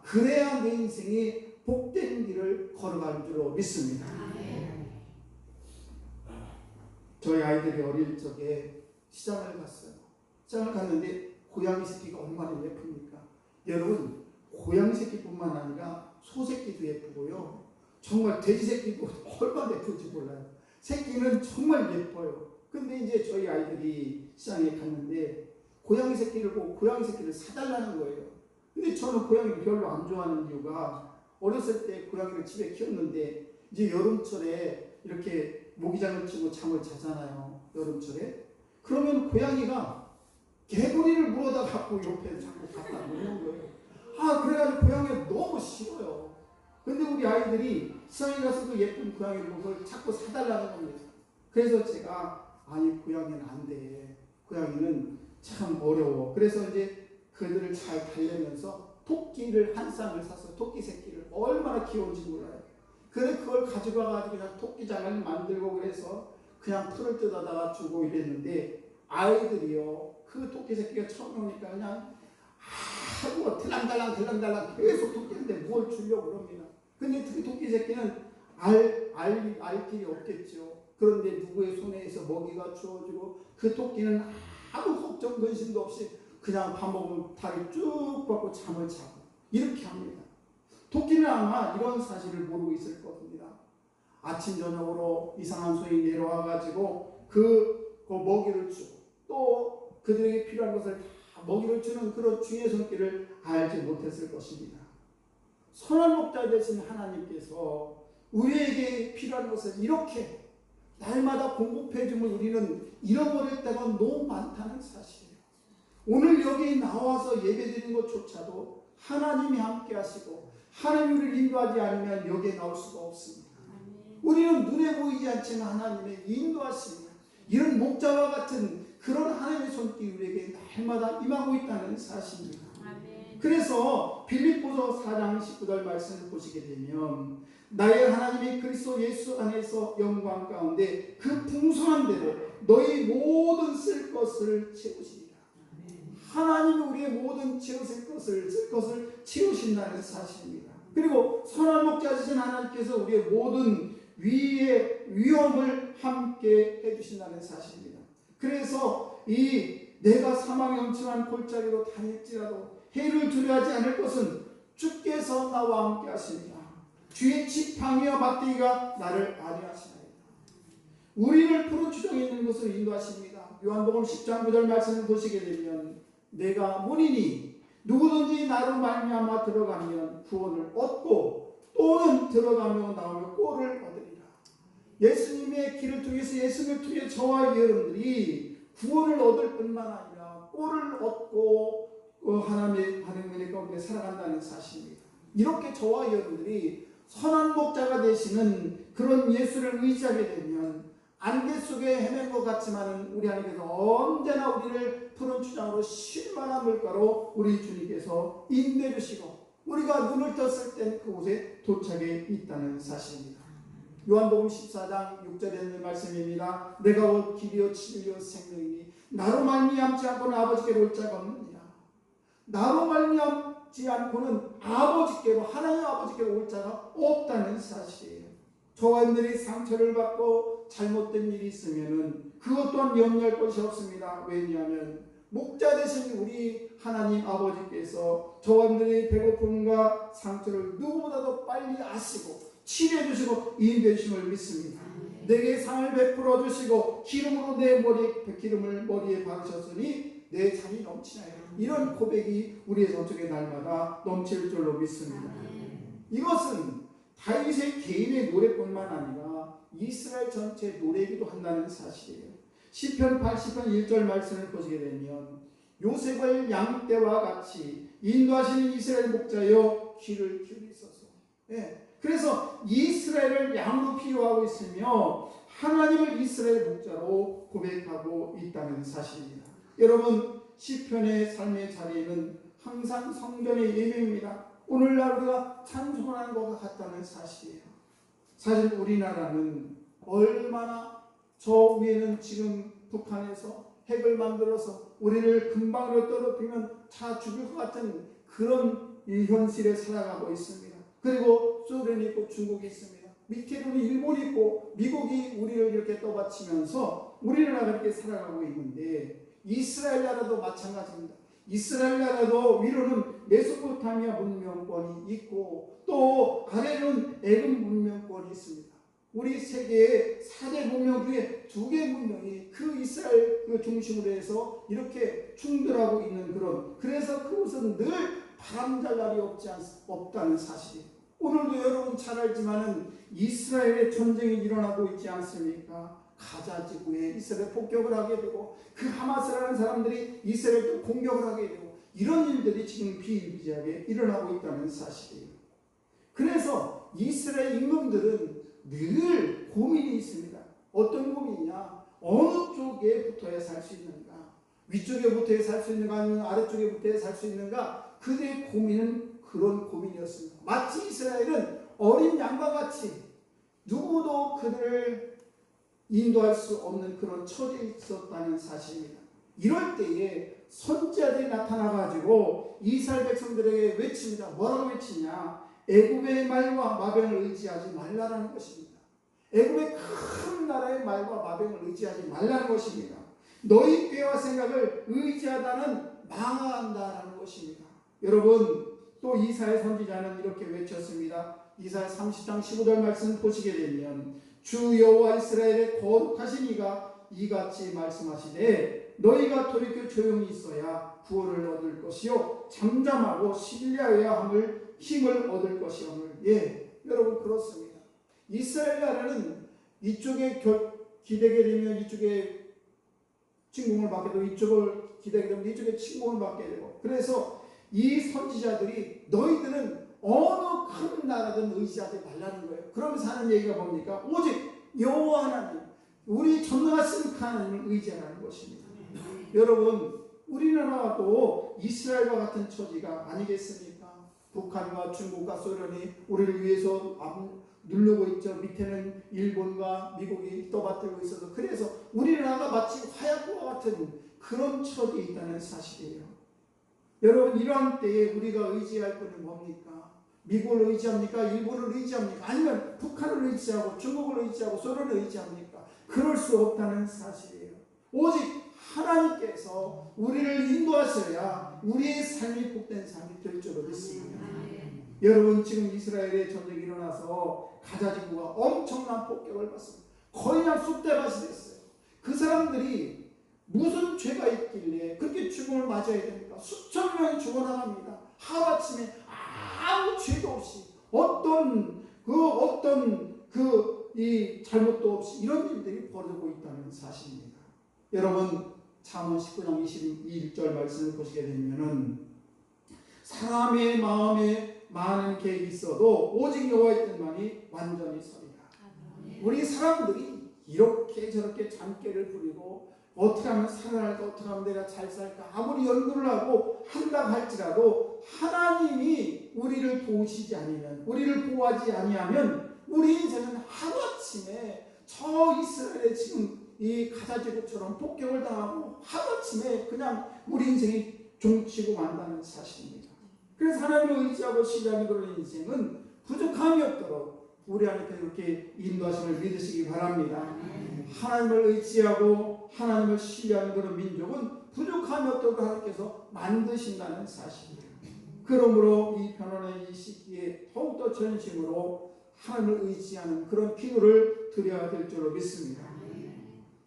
그래야 내 인생이 복된 길을 걸어갈 줄로 믿습니다. 저희 아이들이 어릴 적에 시장을 갔어요. 시장을 갔는데 고양이 새끼가 얼마나 예쁩니까? 여러분, 고양이 새끼뿐만 아니라 소 새끼도 예쁘고요. 정말 돼지 새끼도 얼마나 예쁜지 몰라요. 새끼는 정말 예뻐요. 근데 이제 저희 아이들이 시장에 갔는데 고양이 새끼를 보고 고양이 새끼를 사달라는 거예요. 근데 저는 고양이를 별로 안 좋아하는 이유가 어렸을 때 고양이를 집에 키웠는데 이제 여름철에 이렇게 모기장을 치고 잠을 자잖아요. 여름철에. 그러면 고양이가 개구리를 물어다 갖고 옆에 자꾸 갖다 놓는 거예요. 그래가지고 고양이가 너무 싫어요. 근데 우리 아이들이 시장에 가서도 예쁜 고양이를 보고 그걸 자꾸 사달라는 겁니다. 그래서 제가 아니 고양이는 안 돼. 고양이는 참 어려워. 그래서 이제 그들을 잘 달래면서 토끼를 한 쌍을 사서 토끼 새끼를 얼마나 귀여운지 몰라요. 그래 그걸 가지고 와가지고 그냥 토끼장을 만들고 그래서 그냥 풀을 뜯어다가 주고 이랬는데 아이들이요 그 토끼 새끼가 처음 오니까 그냥 들랑달랑 계속 토끼인데 뭘 주려고 그럽니다. 근데 그 토끼 새끼는 알 길이 없겠죠. 그런데 누구의 손에서 먹이가 주어지고 그 토끼는 아무 걱정 근심도 없이 그냥 밥 먹으면 다리 쭉 뻗고 잠을 자고 이렇게 합니다. 토끼는 아마 이런 사실을 모르고 있을 겁니다. 아침 저녁으로 이상한 소리 내려와가지고 그 먹이를 주고 또 그들에게 필요한 것을 다 먹이를 주는 그런 주의 손길을 알지 못했을 것입니다. 선한 목자 되신 하나님께서 우리에게 필요한 것을 이렇게 날마다 공급해 주면 우리는 잃어버릴 때가 너무 많다는 사실이에요. 오늘 여기 나와서 예배드리는 것조차도 하나님이 함께 하시고 하나님이 우리를 인도하지 않으면 여기에 나올 수가 없습니다. 우리는 눈에 보이지 않지만 하나님의 인도하심이야. 이런 목자와 같은 그런 하나님의 손길이 우리에게 날마다 임하고 있다는 사실입니다. 그래서 빌립보서 4장 19절 말씀을 보시게 되면 나의 하나님이 그리스도 예수 안에서 영광 가운데 그 풍성한 대로 너희 모든 쓸 것을 채우시리라. 하나님이 우리의 모든 쓸 것을 채우신다는 사실입니다. 그리고 선한 목자이신 하나님께서 우리의 모든 위험을 함께 해주신다는 사실입니다. 그래서 내가 사망의 엄청난 골짜기로 다닐지라도 해를 두려워하지 않을 것은 주께서 나와 함께 하십니다. 주의 지팡이와 막대기가 나를 안위하시나이다. 우리를 푸른 추정에 있는 곳으로 인도하십니다. 요한복음 10장 9절 말씀을 보시게 되면 내가 문이니 누구든지 나로 말미암아 들어가면 구원을 얻고 또는 들어가며 나오며 꼴을 얻으리라. 예수님의 길을 통해서 예수님을 통해 저와 여러분들이 구원을 얻을 뿐만 아니라 꼴을 얻고 하나님의 은혜 가운데 살아간다는 사실입니다. 이렇게 저와 여러분들이 선한 목자가 되시는 그런 예수를 의지하게 되면 안개 속에 헤맨 것 같지만 우리 하나님께서 언제나 우리를 푸른 추장으로 쉴만한 물가로 우리 주님께서 인도해 주시고 우리가 눈을 떴을 땐 그곳에 도착해 있다는 사실입니다. 요한복음 14장 6절에 있는 말씀입니다. 내가 곧 길이요 진리요 생명이니 나로 말미암지 않고는 아버지께로 올 자가 없느니라. 나로 말미암지 않고는 아버지께로 하나님 아버지께로 올 자가 없다는 사실이에요. 저와 여러분들이 상처를 받고 잘못된 일이 있으면 그것 또한 염려할 것이 없습니다. 왜냐하면 목자 되신 우리 하나님 아버지께서 저와 여러분들의 배고픔과 상처를 누구보다도 빨리 아시고 치료해 주시고 인도해 주심을 믿습니다. 내게 상을 베풀어 주시고 기름으로 내 기름을 머리에 바르셨으니 내 잔이 넘치나요. 이런 고백이 우리의 저쪽에 날마다 넘칠 줄로 믿습니다. 이것은 다윗의 개인의 노래뿐만 아니라 이스라엘 전체의 노래이기도 한다는 사실이에요. 시편 80편 1절 말씀을 보시게 되면 요셉을 양떼와 같이 인도하시는 이스라엘 목자여 귀를 기울이소서. 그래서 이스라엘을 양으로 비유하고 있으며 하나님을 이스라엘 목자로 고백하고 있다는 사실입니다. 여러분 시편의 삶의 자리에는 항상 성전의 예배입니다. 오늘날 우리가 찬송하는 것과 같다는 사실이에요. 사실 우리나라는 얼마나 저 위에는 지금 북한에서 핵을 만들어서 우리를 금방으로 떨어뜨리면 다 죽을 것 같은 그런 이 현실에 살아가고 있습니다. 그리고 소련이 있고 중국이 있습니다. 밑에는 일본이 있고 미국이 우리를 이렇게 떠받치면서 우리나라가 이렇게 살아가고 있는데 이스라엘 나라도 마찬가지입니다. 이스라엘 나라도 위로는 메소포타미아 문명권이 있고 또 아래로는 애굽 문명권이 있습니다. 우리 세계의 4대 문명 중에 2개 문명이 그 이스라엘 그 중심으로 해서 이렇게 충돌하고 있는 그래서 그것은 늘 바람잘 날이 없다는 사실이에요. 오늘도 여러분 잘 알지만은 이스라엘의 전쟁이 일어나고 있지 않습니까? 가자 지구에 이스라엘 폭격을 하게 되고 그 하마스라는 사람들이 이스라엘도 공격을 하게 되고 이런 일들이 지금 비일비재하게 일어나고 있다는 사실이에요. 그래서 이스라엘 임금들은 늘 고민이 있습니다. 어떤 고민이냐? 어느 쪽에 붙어야 살 수 있는가? 위쪽에 붙어야 살 수 있는가? 아니면 아래쪽에 붙어야 살 수 있는가? 그들의 고민은 그런 고민이었습니다. 마치 이스라엘은 어린 양과 같이 누구도 그들을 인도할 수 없는 그런 처지에 있었다는 사실입니다. 이럴 때에 선지자들이 나타나가지고 이스라엘 백성들에게 외칩니다. 뭐라고 외치냐? 애굽의 말과 마병을 의지하지 말라라는 것입니다. 애굽의 큰 나라의 말과 마병을 의지하지 말라는 것입니다. 너희 꾀와 생각을 의지하다는 망한다라는 것입니다. 여러분 또 이사야 선지자는 이렇게 외쳤습니다. 이사야 30장 15절 말씀 보시게 되면 주 여호와 이스라엘의 거룩하신 이가 이같이 말씀하시되 너희가 돌이켜 조용히 있어야 구원을 얻을 것이요 잠잠하고 신뢰해야 함을 힘을 얻을 것이오늘. 예, 여러분 그렇습니다. 이스라엘 나라는 이쪽에 기대게 되면 이쪽에 침공을 받게 되고 이쪽을 기대게 되면 이쪽에 침공을 받게 되고 그래서 이 선지자들이 너희들은 어느 큰 나라든 의지하지 말라는 거예요. 그러면서 하는 얘기가 뭡니까? 오직 여호와 하나님, 우리 전능하신 하나님을 의지하라는 것입니다. 여러분 우리나라도 이스라엘과 같은 처지가 아니겠습니까? 북한과 중국과 소련이 우리를 위해서 누르고 있죠. 밑에는 일본과 미국이 떠받들고 있어서 그래서 우리나라가 마치 화약고와 같은 그런 처지에 있다는 사실이에요. 여러분 이러한 때에 우리가 의지할 것은 뭡니까? 미국을 의지합니까? 일본을 의지합니까? 아니면 북한을 의지하고 중국을 의지하고 소련을 의지합니까? 그럴 수 없다는 사실이에요. 오직 하나님께서 우리를 인도하셔야 우리의 삶이 복된 삶이 될 줄로 믿습니다. 여러분 지금 이스라엘의 전쟁이 일어나서 가자 지구가 엄청난 폭격을 받습니다. 거의 그냥 쑥대밭이 됐어요. 그 사람들이 무슨 죄가 있길래 그렇게 죽음을 맞아야 됩니까? 수천 명이 죽어나갑니다. 하루아침에 아무 죄도 없이 어떤 이 잘못도 없이 이런 일들이 벌어지고 있다는 사실입니다. 여러분 잠언 19장 22절 말씀을 보시게 되면은 사람의 마음에 많은 계획이 있어도 오직 여호와의 뜻만이 완전히 서리라. 우리 사람들이 이렇게 저렇게 잔꾀를 부리고 어떻게 하면 살아날까 어떻게 하면 내가 잘 살까 아무리 연구를 하고 한다 할지라도 하나님이 우리를 도우시지 아니면 우리를 보호하지 아니하면 우리 인생은 하루아침에 저 이스라엘의 지금 이 가자지구처럼 폭격을 당하고 하루아침에 그냥 우리 인생이 종치고 만다는 사실입니다. 그래서 하나님을 의지하고 신뢰하는 그런 인생은 부족함이 없도록 우리 안에 이렇게 인도하심을 믿으시기 바랍니다. 하나님을 의지하고 하나님을 신뢰하는 그런 민족은 부족함이 없도록 하나님께서 만드신다는 사실입니다. 그러므로 이 변론의 이 시기에 더욱더 전심으로 하나님을 의지하는 그런 기도를 드려야 될 줄로 믿습니다.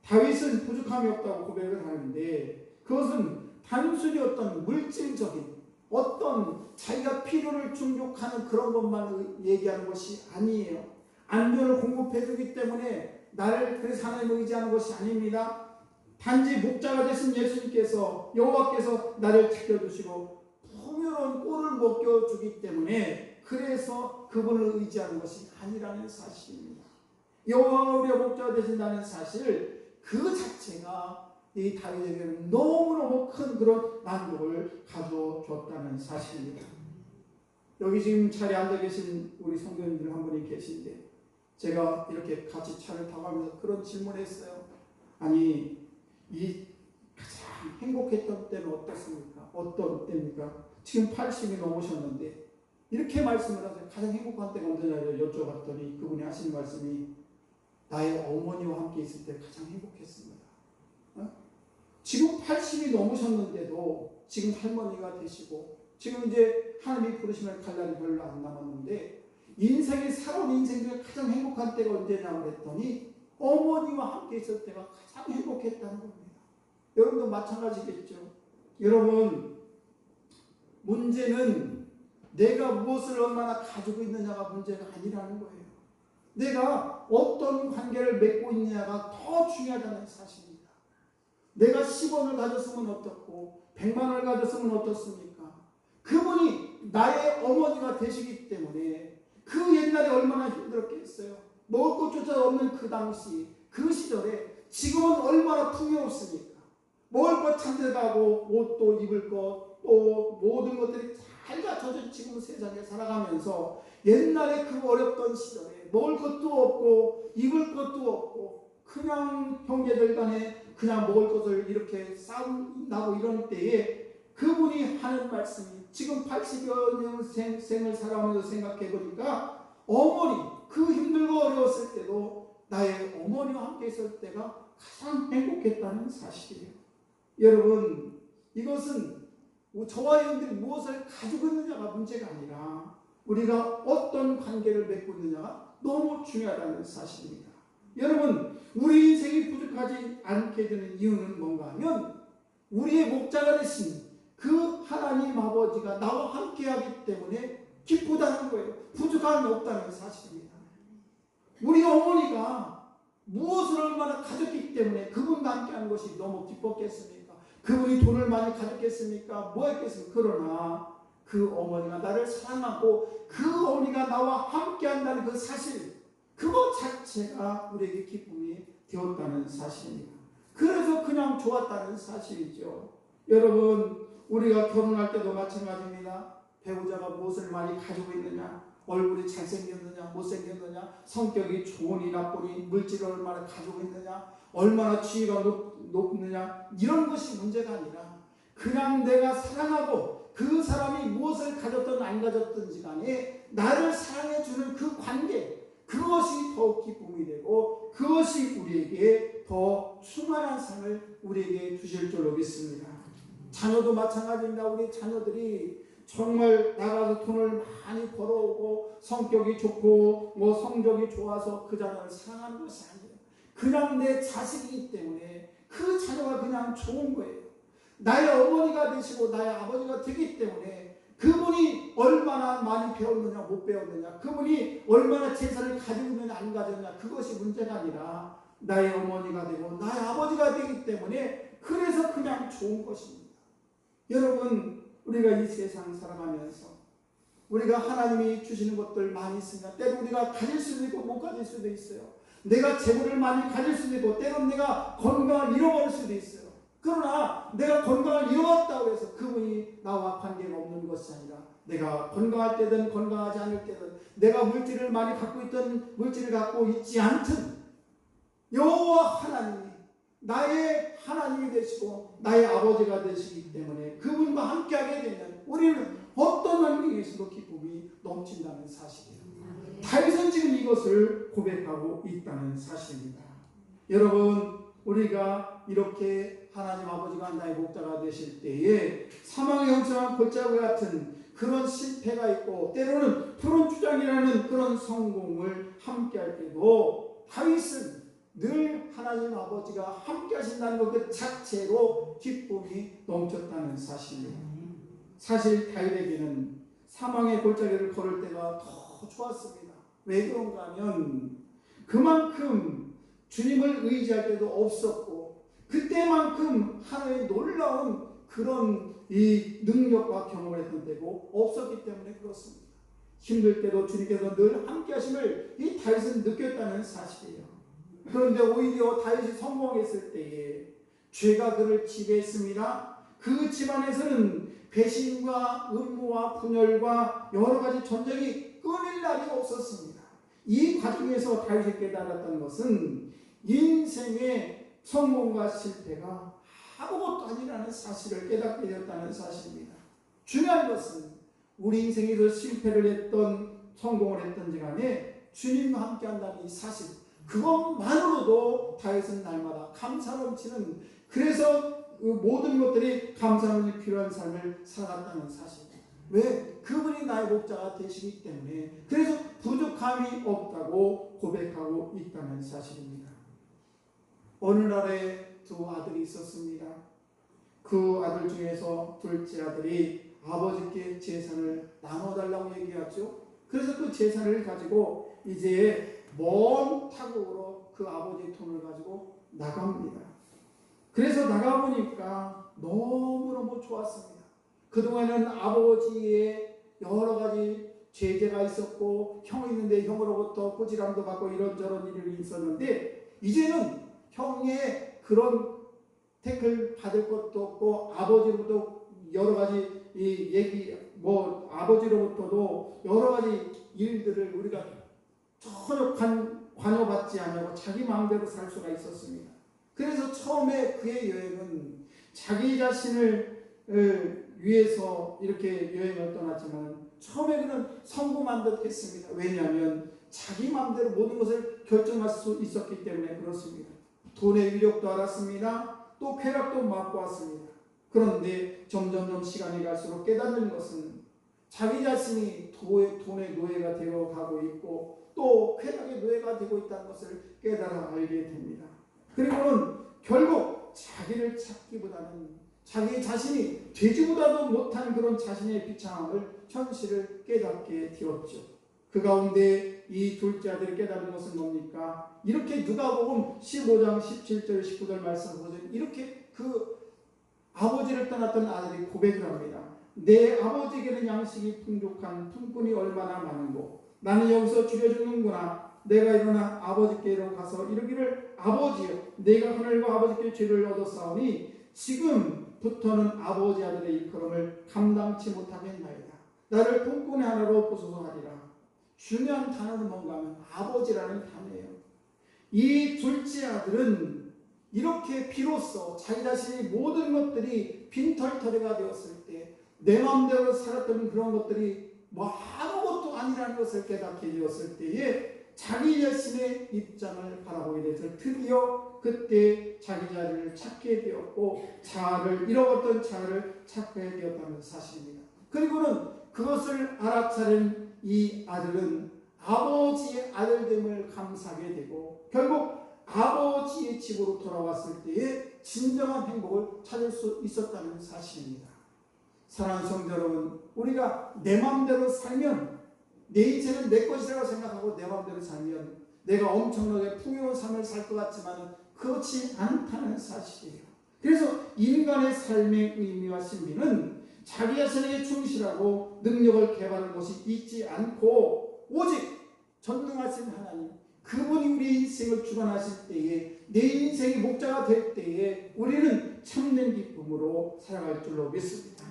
다윗은 부족함이 없다고 고백을 하는데 그것은 단순히 어떤 물질적인 어떤 자기가 필요를 충족하는 그런 것만 얘기하는 것이 아니에요. 안전을 공급해 주기 때문에 나를 그래서 하나님을 의지하는 것이 아닙니다. 단지 목자가 되신 예수님께서 여호와께서 나를 지켜주시고 풍요로운 꼴을 먹여주기 때문에 그래서 그분을 의지하는 것이 아니라는 사실입니다. 여호와가 우리의 목자가 되신다는 사실 그 자체가 이 다윗에게는 너무너무 큰 그런 만족을 가져줬다는 사실입니다. 여기 지금 자리에 앉아 계신 우리 성도님들 한 분이 계신데 제가 이렇게 같이 차를 타고 가면서 그런 질문을 했어요. 아니 이 가장 행복했던 때는 어떻습니까? 어떤 때입니까? 지금 80이 넘으셨는데 이렇게 말씀을 하세요. 가장 행복한 때가 언제냐고 여쭤봤더니 그분이 하시는 말씀이 나의 어머니와 함께 있을 때 가장 행복했습니다. 지금 80이 넘으셨는데도 지금 할머니가 되시고 지금 이제 하나님이 부르시면 갈 날이 별로 안 남았는데 인생에 살아온 인생 중에 가장 행복한 때가 언제냐고 했더니 어머니와 함께 있을 때가 가장 행복했다는 겁니다. 여러분도 마찬가지겠죠. 여러분 문제는 내가 무엇을 얼마나 가지고 있느냐가 문제가 아니라는 거예요. 내가 어떤 관계를 맺고 있느냐가 더 중요하다는 사실입니다. 내가 10원을 가졌으면 어떻고 100만 원을 가졌으면 어떻습니까? 그분이 나의 어머니가 되시기 때문에 그 옛날에 얼마나 힘들었겠어요. 먹을 것조차 없는 그 당시 그 시절에 지금은 얼마나 풍요롭습니까? 먹을 것 찾아가고 옷도 입을 것 또 모든 것들이 잘 갖춰져 지금 세상에 살아가면서 옛날에 그 어렵던 시절에 먹을 것도 없고 입을 것도 없고 그냥 형제들 간에 그냥 먹을 것을 이렇게 싸움 나고 이런 때에 그분이 하는 말씀이 지금 80여 년 생을 살아오면서 생각해 보니까 어머니 그 힘들고 어려웠을 때도 나의 어머니와 함께 있을 때가 가장 행복했다는 사실이에요. 여러분 이것은 저와 여러분들이 무엇을 가지고 있느냐가 문제가 아니라 우리가 어떤 관계를 맺고 있느냐가 너무 중요하다는 사실입니다. 여러분 우리 인생이 부족하지 않게 되는 이유는 뭔가 하면 우리의 목자가 되신 그 하나님 아버지가 나와 함께하기 때문에 기쁘다는 거예요. 부족함이 없다는 사실입니다. 우리 어머니가 무엇을 얼마나 가졌기 때문에 그분과 함께하는 것이 너무 기뻤겠습니까? 그분이 돈을 많이 가졌겠습니까? 뭐 했겠습니까? 그러나 그 어머니가 나를 사랑하고 그 어머니가 나와 함께한다는 그 사실 그것 자체가 우리에게 기쁨이 되었다는 사실입니다. 그래서 그냥 좋았다는 사실이죠. 여러분 우리가 결혼할 때도 마찬가지입니다. 배우자가 무엇을 많이 가지고 있느냐, 얼굴이 잘생겼느냐 못생겼느냐, 성격이 좋으니 나쁘니, 물질을 얼마나 가지고 있느냐, 얼마나 지위가 높느냐, 이런 것이 문제가 아니라 그냥 내가 사랑하고 그 사람이 무엇을 가졌든 안 가졌든지 간에 나를 사랑해주는 그 관계, 그것이 더욱 기쁨이 되고 그것이 우리에게 더 충만한 삶을 우리에게 주실 줄로 믿습니다. 자녀도 마찬가지입니다. 우리 자녀들이 정말 나가서 돈을 많이 벌어오고 성격이 좋고 뭐 성적이 좋아서 그 자녀를 사랑하는 것이 아니에요. 그냥 내 자식이기 때문에 그 자녀가 그냥 좋은 거예요. 나의 어머니가 되시고 나의 아버지가 되기 때문에 그분이 얼마나 많이 배웠느냐 못 배웠느냐, 그분이 얼마나 재산을 가지고 있느냐 안 가졌느냐, 그것이 문제가 아니라 나의 어머니가 되고 나의 아버지가 되기 때문에 그래서 그냥 좋은 것입니다. 여러분 우리가 이 세상 살아가면서 우리가 하나님이 주시는 것들 많이 있습니다. 때로 우리가 가질 수도 있고 못 가질 수도 있어요. 내가 재물을 많이 가질 수도 있고 때론 내가 건강을 잃어버릴 수도 있어요. 그러나 내가 건강을 잃어왔다고 해서 그분이 나와 관계가 없는 것이 아니라 내가 건강할 때든 건강하지 않을 때든 내가 물질을 많이 갖고 있든 물질을 갖고 있지 않든 여호와 하나님이 나의 하나님이 되시고 나의 아버지가 되시기 때문에 그분과 함께하게 되면 우리는 어떤 환경에서도 기쁨이 넘친다는 사실이에요. 다윗은 지금 이것을 고백하고 있다는 사실입니다. 여러분 우리가 이렇게 하나님 아버지가 나의 목자가 되실 때에 사망의 형성한 골짜기 같은 그런 실패가 있고 때로는 푸른 추장이라는 그런 성공을 함께할 때도 다윗은 늘 하나님 아버지가 함께 하신다는 것 그 자체로 기쁨이 넘쳤다는 사실입니다. 사실 다윗에게는 사망의 골짜기를 걸을 때가 더 좋았습니다. 왜 그런가 하면 그만큼 주님을 의지할 때도 없었고 그때만큼 하나님의 놀라운 그런 이 능력과 경험을 했던 때고 없었기 때문에 그렇습니다. 힘들 때도 주님께서 늘 함께 하심을 이 다윗은 느꼈다는 사실이에요. 그런데 오히려 다윗이 성공했을 때에 죄가 그를 지배했습니다. 그 집안에서는 배신과 음모와 분열과 여러 가지 전쟁이 끊일 날이 없었습니다. 이 과정에서 다윗이 깨달았다는 것은 인생의 성공과 실패가 아무것도 아니라는 사실을 깨닫게 되었다는 사실입니다. 중요한 것은 우리 인생에서 실패를 했던 성공을 했던지 간에 주님과 함께 한다는 이 사실, 그것만으로도 다윗은 날마다 감사 넘치는, 그래서 그 모든 것들이 감사함이 필요한 삶을 살아갔다는 사실. 왜? 그분이 나의 목자가 되시기 때문에, 그래서 부족함이 없다고 고백하고 있다는 사실입니다. 어느 날에 두 아들이 있었습니다. 그 아들 중에서 둘째 아들이 아버지께 재산을 나눠달라고 얘기하죠. 그래서 그 재산을 가지고 이제 먼 타국으로 그 아버지의 돈을 가지고 나갑니다. 그래서 나가보니까 너무너무 좋았습니다. 그동안은 아버지의 여러 가지 죄재가 있었고, 형이 있는데 형으로부터 꾸지람도 받고 이런저런 일이 있었는데, 이제는 형의 그런 태클 받을 것도 없고, 아버지로부터 여러 가지 아버지로부터도 여러 가지 일들을 우리가 전혀 관여받지 않고 자기 마음대로 살 수가 있었습니다. 그래서 처음에 그의 여행은 자기 자신을 위해서 이렇게 여행을 떠났지만, 처음에 그는 성공한 듯 했습니다. 왜냐하면 자기 마음대로 모든 것을 결정할 수 있었기 때문에 그렇습니다. 돈의 위력도 알았습니다. 또 쾌락도 맛보았습니다. 그런데 점점점 시간이 갈수록 깨닫는 것은 자기 자신이 돈의 노예가 되어 가고 있고, 또 쾌락의 노예가 되고 있다는 것을 깨달아 알게 됩니다. 그리고는 결국 자기를 찾기보다는 자기 자신이 되지보다도 못한 그런 자신의 비참함을, 현실을 깨닫게 되었죠. 그 가운데 이 둘째 아들이 깨달은 것은 뭡니까? 이렇게 누가복음 15장 17절 19절 말씀 보면 이렇게 그 아버지를 떠났던 아들이 고백을 합니다. 내 아버지에게는 양식이 풍족한 품꾼이 얼마나 많은고 나는 여기서 죽여 죽는구나. 내가 일어나 아버지께로 가서 이르기를 아버지여 내가 하늘과 아버지께 죄를 얻었사오니 지금부터는 아버지 아들의 일컬음을 감당치 못하겠나이다. 나를 품꾼의 하나로 보소서 하리라. 중요한 단어는 뭔가 하면 아버지라는 단어예요. 이 둘째 아들은 이렇게 비로소 자기 자신의 모든 것들이 빈털터리가 되었을 때, 내 마음대로 살았던 그런 것들이 아무것도 아니라는 것을 깨닫게 되었을 때에 자기 자신의 입장을 바라보게 돼서 드디어 그때 자기 자리를 찾게 되었고, 잃어버렸던 자아를 찾게 되었다는 사실입니다. 그리고는 그것을 알아차린 이 아들은 아버지의 아들됨을 감사하게 되고, 결국 아버지의 집으로 돌아왔을 때에 진정한 행복을 찾을 수 있었다는 사실입니다. 사랑하는 성도 여러분, 우리가 내 마음대로 살면, 내 인생은 내 것이라고 생각하고 내 마음대로 살면 내가 엄청나게 풍요로운 삶을 살 것 같지만 그렇지 않다는 사실이에요. 그래서 인간의 삶의 의미와 신비는 자기 자신에게 충실하고 능력을 개발하는 것이 있지 않고, 오직 전능하신 하나님, 그분이 우리 인생을 주관하실 때에, 내 인생의 목자가 될 때에 우리는 참된 기쁨으로 살아갈 줄로 믿습니다.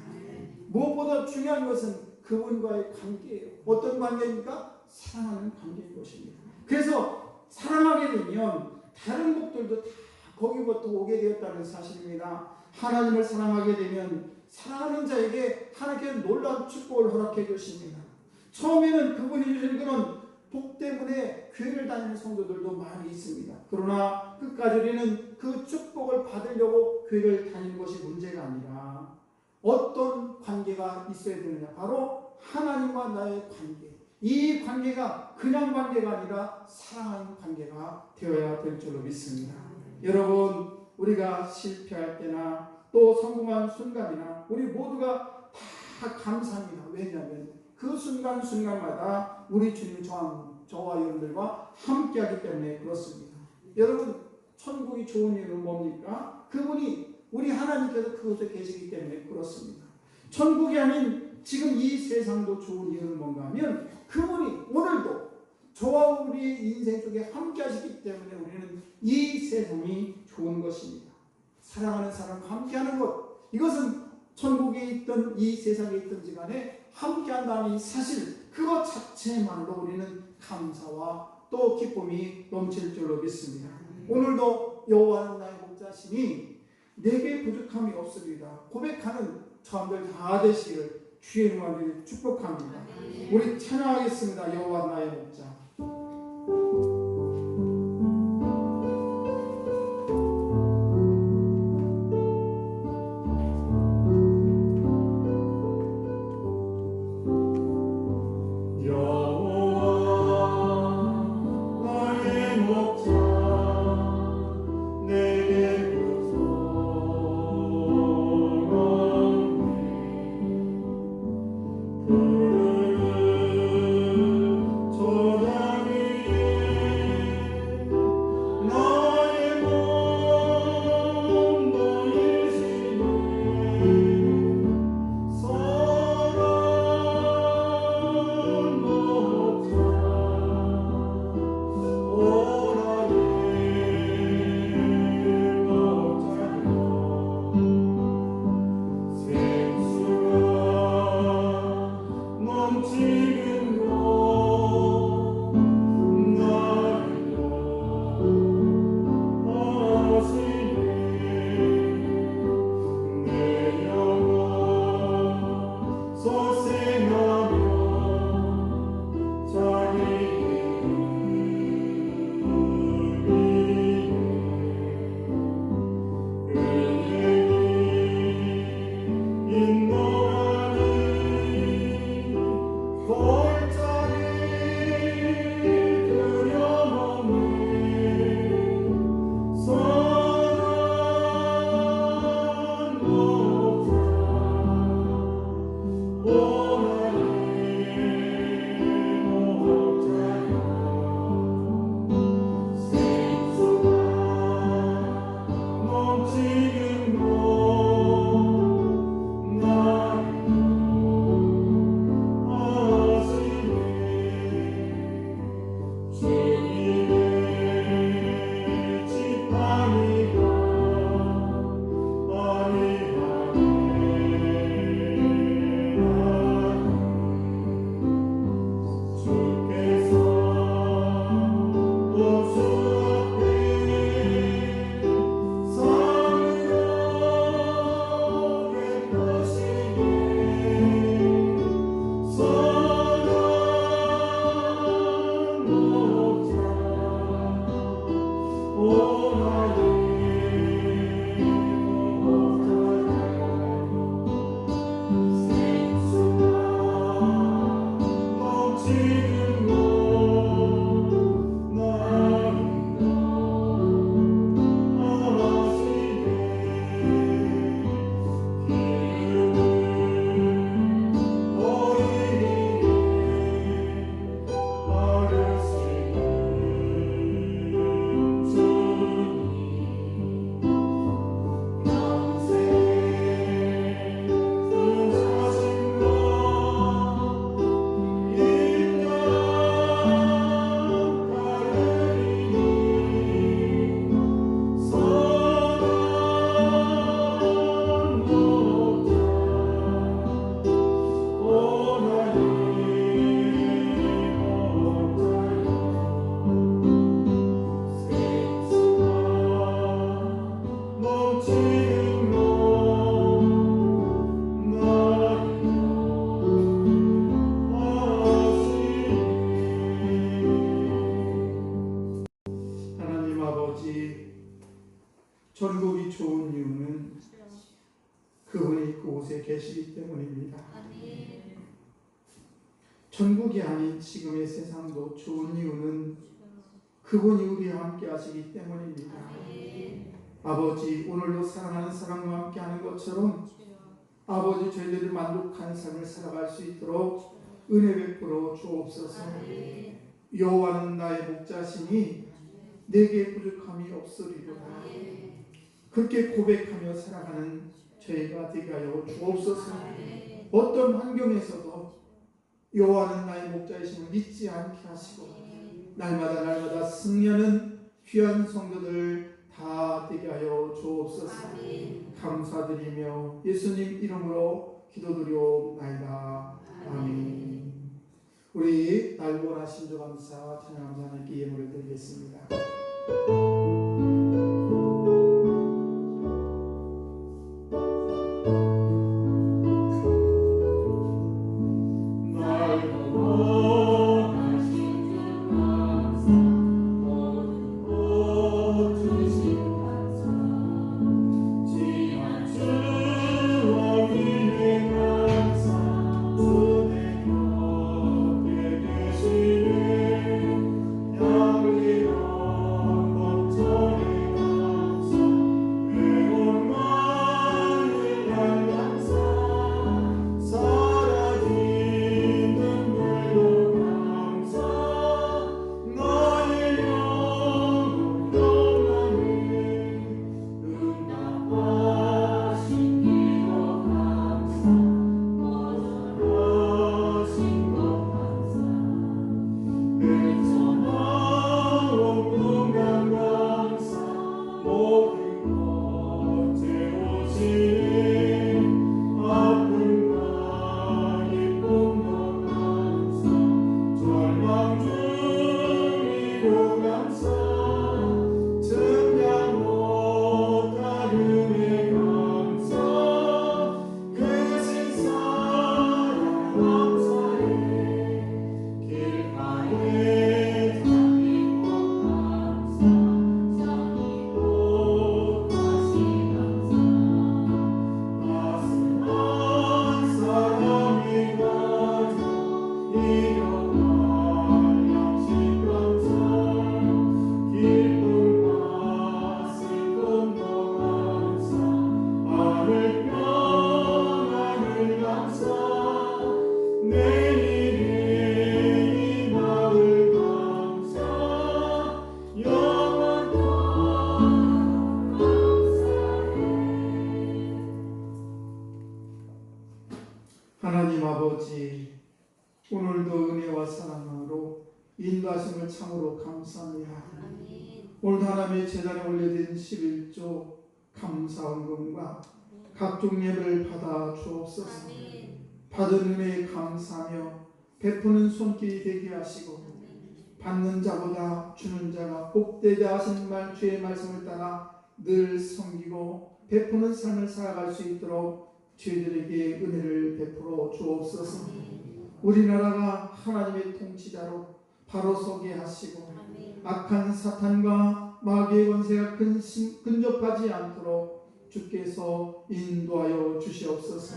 무엇보다 중요한 것은 그분과의 관계예요. 어떤 관계입니까? 사랑하는 관계인 것입니다. 그래서 사랑하게 되면 다른 복들도 다 거기부터 오게 되었다는 사실입니다. 하나님을 사랑하게 되면 사랑하는 자에게 하나님께서 놀라운 축복을 허락해 주십니다. 처음에는 그분이 주신 그런 복 때문에 교회를 다니는 성도들도 많이 있습니다. 그러나 끝까지 우리는 그 축복을 받으려고 교회를 다니는 것이 문제가 아니라 어떤 관계가 있어야 되느냐, 바로 하나님과 나의 관계. 이 관계가 그냥 관계가 아니라 사랑하는 관계가 되어야 될 줄로 믿습니다. 여러분, 우리가 실패할 때나 또 성공한 순간이나 우리 모두가 다 감사합니다. 왜냐하면 그 순간순간마다 우리 주님이 저와 여러분들과 함께하기 때문에 그렇습니다. 여러분, 천국이 좋은 이유는 뭡니까? 그분이, 우리 하나님께서 그곳에 계시기 때문에 그렇습니다. 천국이 아닌 지금 이 세상도 좋은 이유는 뭔가 하면 그분이 오늘도 저와 우리의 인생 속에 함께 하시기 때문에 우리는 이 세상이 좋은 것입니다. 사랑하는 사람과 함께하는 것, 이것은 천국에 있던 이 세상에 있든지 간에 함께한다는 이 사실, 그것 자체만으로 우리는 감사와 또 기쁨이 넘칠 줄로 믿습니다. 오늘도 여호와는 나의 목자시니 내게 부족함이 없으리라 고백하는 저함들 다 되시기를 주의 이름으로 축복합니다. 우리 찬양하겠습니다. 여호와 나의 목자. 전국이 좋은 이유는 그분이 그곳에 계시기 때문입니다. 전국이 아닌 지금의 세상도 좋은 이유는 그분이 우리와 함께 하시기 때문입니다. 아버지, 오늘도 사랑하는 사람과 함께 하는 것처럼 아버지, 저희들이 만족한 삶을 살아갈 수 있도록 은혜 베풀어 주옵소서. 여호와는 나의 목자시니 내게 부족함이 없으리로다. 그렇게 고백하며 살아가는 저희가 되게 하여 주옵소서. 어떤 환경에서도 여호와는 나의 목자이심을 잊지 않게 하시고 날마다 승리하는 귀한 성도들 다 되게 하여 주옵소서. 감사드리며 예수님 이름으로 기도드리옵나이다. 아멘. 우리 날보라 신조감사 찬양하면서 하나님께 예물을 드리겠습니다. 하나님 아버지, 오늘도 은혜와 사랑으로 인도하심을 참으로 감사합니다. 오늘도 하나님의 제단에 올려진 11조 감사헌금과 각종 예배를 받아 주옵소서. 받은 은혜에 감사하며 베푸는 손길이 되게 하시고 받는 자보다 주는 자가 복되다 하신 주의 말씀을 따라 늘 섬기고 베푸는 삶을 살아갈 수 있도록 저희들에게 은혜를 베풀어 주옵소서. 우리나라가 하나님의 통치자로 바로 서게 하시고 악한 사탄과 마귀의 권세가 근접하지 않도록 주께서 인도하여 주시옵소서.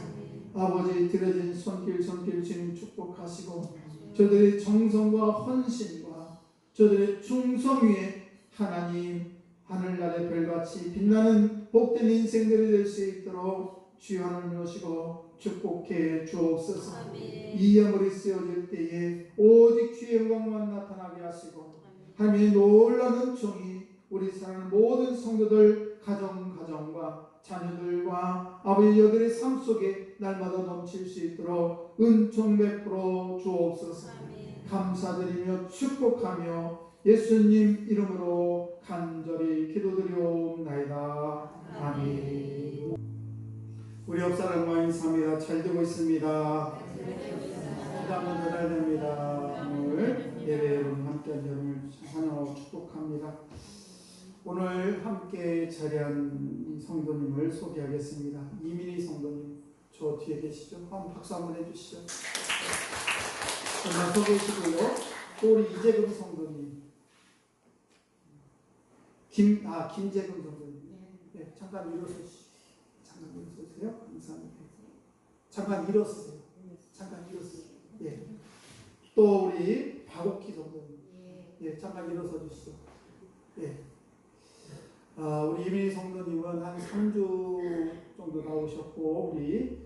아버지, 드려진 손길 주님 축복하시고 저들의 정성과 헌신과 저들의 충성 위에 하나님 하늘나라의 별같이 빛나는 복된 인생들이 될 수 있도록 주여 하나님 오시고 축복해 주옵소서. 이 영혼이 쓰여질 때에 오직 주의 영광만 나타나게 하시고 하나님의 놀라운 은총이 우리 사랑하는 모든 성도들 가정과 자녀들과 아버지 여들의 삶 속에 날마다 넘칠 수 있도록 은총 베풀어 주옵소서. 감사드리며 축복하며 예수님 이름으로 간절히 기도드리옵나이다. 아멘. 우리 옆사람과 인사합니다. 잘 되고 있습니다. 기도하면 전할 됩니다. 오늘 예배 여러분 함께한 여러분을 환영하고 축복합니다. 오늘 함께 자리한 이 성도님을 소개하겠습니다. 이민희 성도님, 저 뒤에 계시죠? 한번 박수 한번 해주시죠. 정말 서 계시고요. 또 우리 이재금 성도님, 김재금 성도님, 네, 잠깐 일어서시죠. 감사합니다. 잠깐 일어서세요. 예. 또 우리 박옥희 성도님, 예, 잠깐 일어서 주시죠. 예. 우리 이민희 성도님은 한 3주 정도 나오셨고, 우리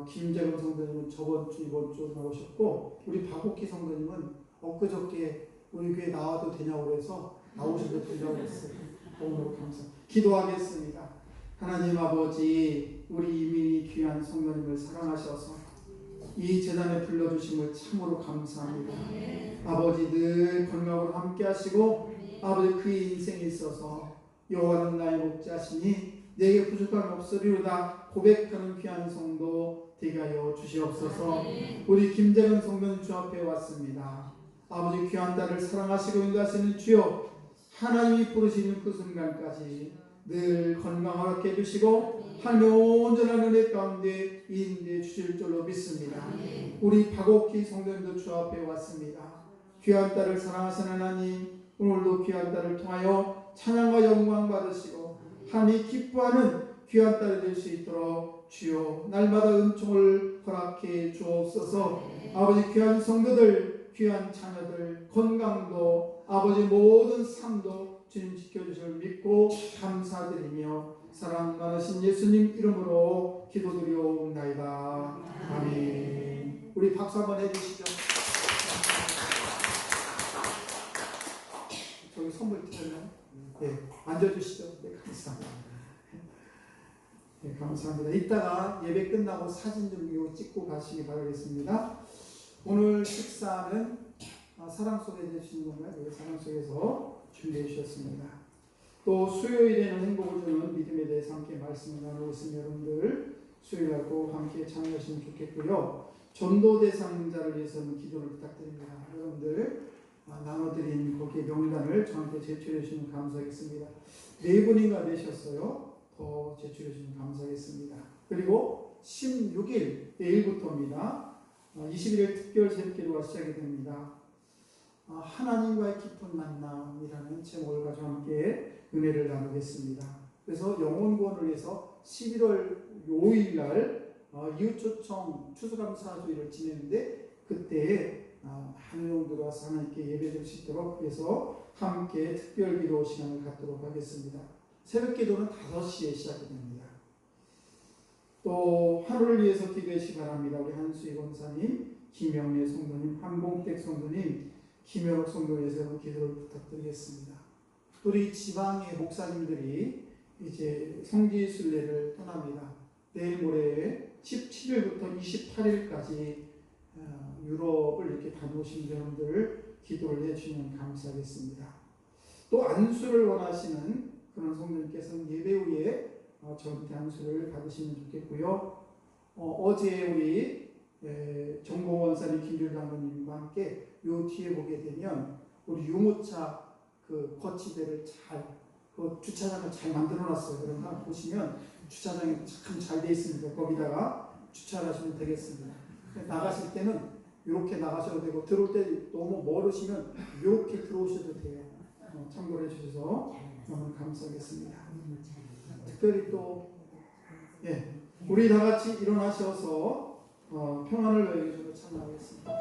김재금 성도님은 저번 주 이번 주 나오셨고, 우리 박옥희 성도님은 엊그저께 우리 교회 나와도 되냐고 해서 나오셔도 된다고 했어요. 너무 감사합니다. 기도하겠습니다. 하나님 아버지, 우리 이민희 귀한 성도님을 사랑하셔서 이 재단에 불러주심을 참으로 감사합니다. 아버지, 늘 건강으로 함께 하시고 아버지, 그의 인생에 있어서 여호와는 나의 목자시니 내게 부족함이 없으리로다 고백하는 귀한 성도 되게 하여 주시옵소서. 우리 김재근 성도님 주 앞에 왔습니다. 아버지, 귀한 딸을 사랑하시고 인도하시는 주여, 하나님이 부르시는 그 순간까지 늘 건강하게 해주시고 하나님의 온전한 은혜 가운데 인도해 주실 줄로 믿습니다. 우리 박옥희 성도님도 주 앞에 왔습니다. 귀한 딸을 사랑하시는 하나님, 오늘도 귀한 딸을 통하여 찬양과 영광 받으시고 하나님이 기뻐하는 귀한 딸이 될 수 있도록 주여 날마다 은총을 허락해 주옵소서. 아버지 귀한 성도들, 귀한 자녀들 건강도 아버지 모든 삶도 주님 지켜주실 믿고 감사드리며 사랑 많으신 예수님 이름으로 기도드리옵나이다. 아멘. 우리 박수 한번 해주시죠. 저기 선물 드렸나요? 네, 앉아주시죠. 네, 감사합니다. 네, 감사합니다. 이따가 예배 끝나고 사진 좀 찍고 가시기 바라겠습니다. 오늘 식사는 사랑 속에 해주시는 건가요? 네, 사랑 속에서 준비해 주셨습니다. 또 수요일에는 행복을 주는 믿음에 대해서 함께 말씀을 나누고 있으니 여러분들 수요일날 꼭 함께 참여하시면 좋겠고요. 전도 대상자를 위해서는 기도를 부탁드립니다. 여러분들 나눠드린 거기에 명단을 저한테 제출해 주시면 감사하겠습니다. 4분인가 내셨어요. 더 제출해 주시면 감사하겠습니다. 그리고 16일 내일부터입니다. 21일 특별 새벽기도가 시작이 됩니다. 하나님과의 깊은 만남이라는 제목을 가지고 함께 은혜를 나누겠습니다. 그래서 영혼구원을 위해서 11월 5일 날 이웃초청 추수감사주일을 지내는데 그때 많은 용도가 하나님께 예배드릴 수 있도록 그래서 함께 특별기도 시간을 갖도록 하겠습니다. 새벽기도는 5시에 시작이 됩니다. 또 하루를 위해서 기도하시기 바랍니다. 우리 한수희 권사님, 김영래 성도님, 한봉택 성도님, 김현옥 성도에서 기도를 부탁드리겠습니다. 또 우리 지방의 목사님들이 이제 성지순례를 떠납니다. 내일 모레 17일부터 28일까지 유럽을 이렇게 다녀오신 여러분들 기도를 해주시면 감사하겠습니다. 또 안수를 원하시는 그런 성도님께서는 예배 후에 저한테 안수를 받으시면 좋겠고요. 어제 우리 정봉 원사님, 김준일 장로님과 함께 요 뒤에 보게 되면 우리 유모차 그 거치대를 그 주차장을 잘 만들어놨어요. 여러분 한번 보시면 주차장이 참 잘 돼 있습니다. 거기다가 주차를 하시면 되겠습니다. 나가실 때는 이렇게 나가셔도 되고 들어올 때 너무 멀으시면 이렇게 들어오셔도 돼요. 참고를 해주셔서 너무 감사하겠습니다. 특별히 또 우리 다 같이 일어나셔서 평안을 너에게 주로 찬양하겠습니다.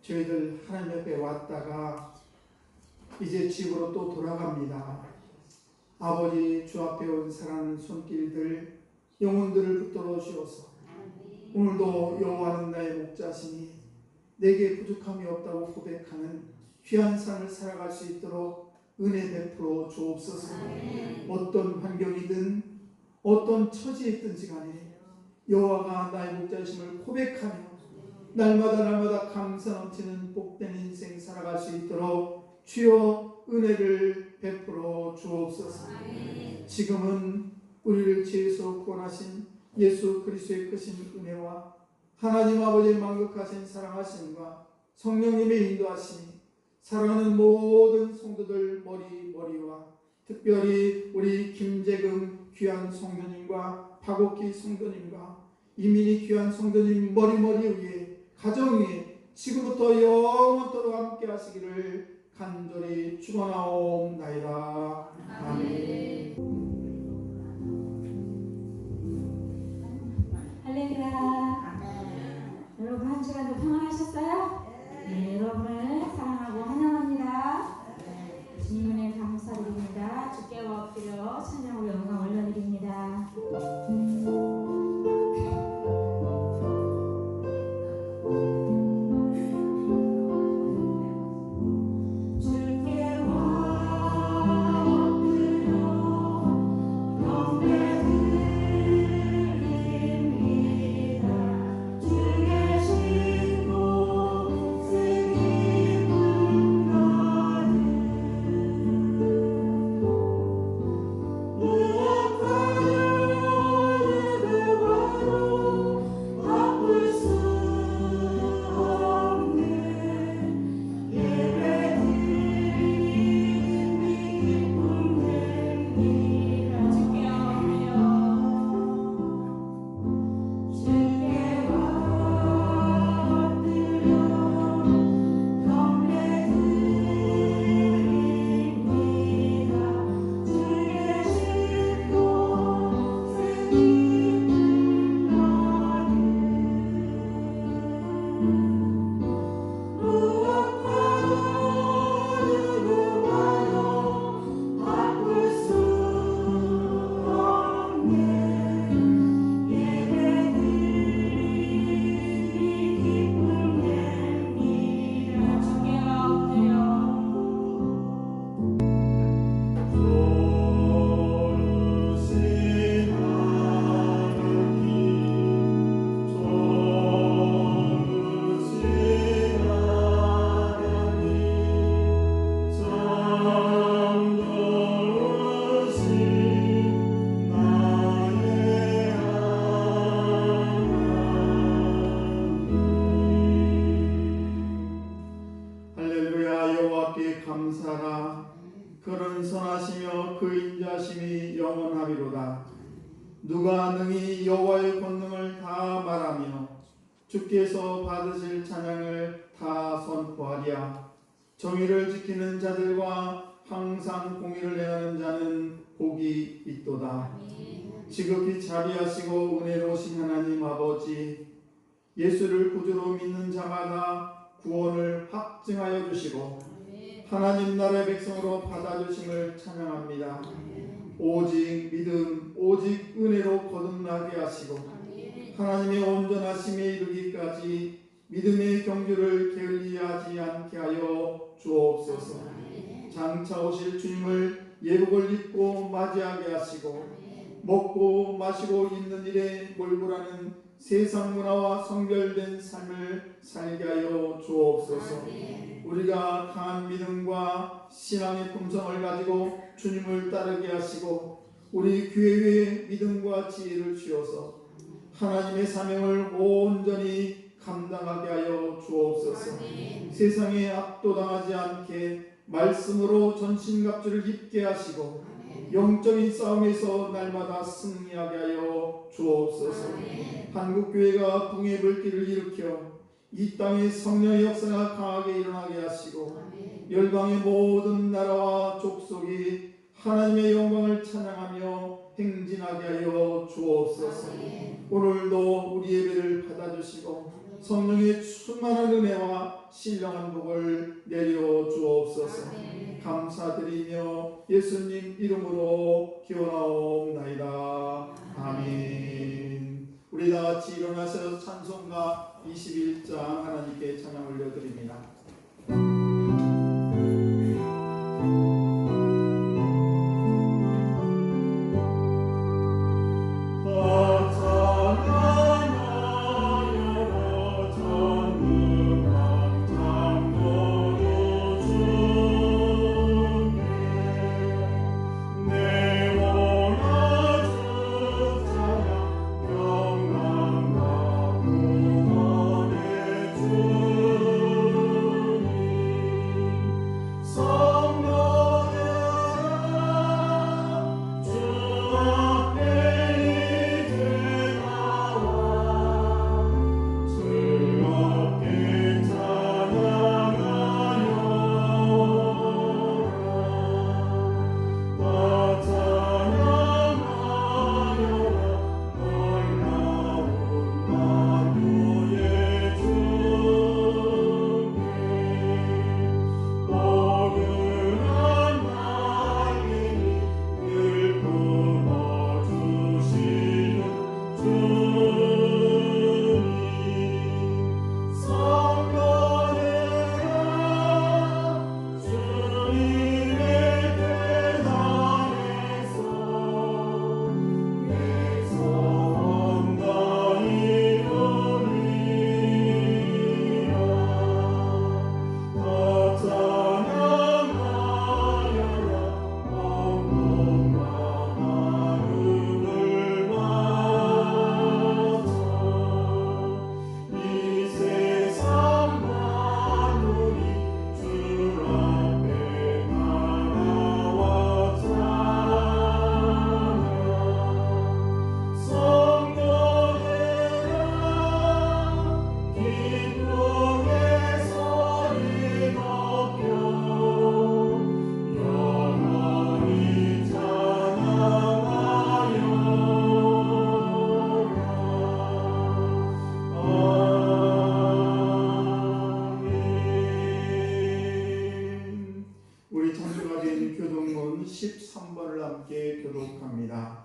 저희들 하나님 옆에 왔다가 이제 집으로 또 돌아갑니다. 아버지 주 앞에 온 사랑하는 손길들 영혼들을 붙들어 주옵소서. 오늘도 여호와는 나의 목자시니 내게 부족함이 없다고 고백하는 귀한 삶을 살아갈 수 있도록 은혜 베풀어 주옵소서. 어떤 환경이든 어떤 처지에 있든지 간에 여호와가 나의 목자이심을 고백하며 날마다 감사 넘치는 복된 인생 살아갈 수 있도록 주여 은혜를 베풀어 주옵소서. 지금은 우리를 죄에서 구원하신 예수 그리스도의 크신 은혜와 하나님 아버지의 만극하신 사랑하심과 성령님의 인도하심이 사랑하는 모든 성도들 머리와 특별히 우리 김재금 귀한 성도님과 박옥기 성도님과 이민희 귀한 성도님 머리 위에 가정 위에 지금부터 영원토록 함께 하시기를 간절히 축원하옵나이다. 아멘. 할렐루야. 여러분 한 주간도 평안하셨어요? 네, 여러분을 사랑하고 환영합니다. 주님 은혜 감사드립니다. 주께 엎드려 찬양으로 영광 올려드립니다. 그는 선하시며 그 인자심이 영원하리로다. 누가 능히 여호와의 권능을 다 말하며 주께서 받으실 찬양을 다 선포하랴. 정의를 지키는 자들과 항상 공의를 행하는 자는 복이 있도다. 지극히 자비하시고 은혜로우신 하나님 아버지, 예수를 구주로 믿는 자마다 구원을 확증하여 주시고 하나님 나라의 백성으로 받아주심을 찬양합니다. 오직 믿음, 오직 은혜로 거듭나게 하시고 하나님의 온전하심에 이르기까지 믿음의 경주를 게을리하지 않게 하여 주옵소서. 장차 오실 주님을 예복을 입고 맞이하게 하시고 먹고 마시고 있는 일에 몰골하는 세상 문화와 성별된 삶을 살게 하여 주옵소서. 우리가 강한 믿음과 신앙의 품성을 가지고 주님을 따르게 하시고 우리 교회의 믿음과 지혜를 주어서 하나님의 사명을 온전히 감당하게 하여 주옵소서. 세상에 압도당하지 않게 말씀으로 전신갑주를 입게 하시고 영적인 싸움에서 날마다 승리하게 하여 주옵소서. 한국교회가 붕의 불길을 일으켜 이 땅의 성령의 역사가 강하게 일어나게 하시고 열방의 모든 나라와 족속이 하나님의 영광을 찬양하며 행진하게 하여 주옵소서. 오늘도 우리 예배를 받아주시고 성령의 충만한 은혜와 신령한 복을 내려 주옵소서. 감사드리며 예수님 이름으로 기원하옵나이다. 아멘. 우리 다같이 일어나서 찬송가 21장 하나님께 찬양 올려드립니다. 찬양하여 기록합니다.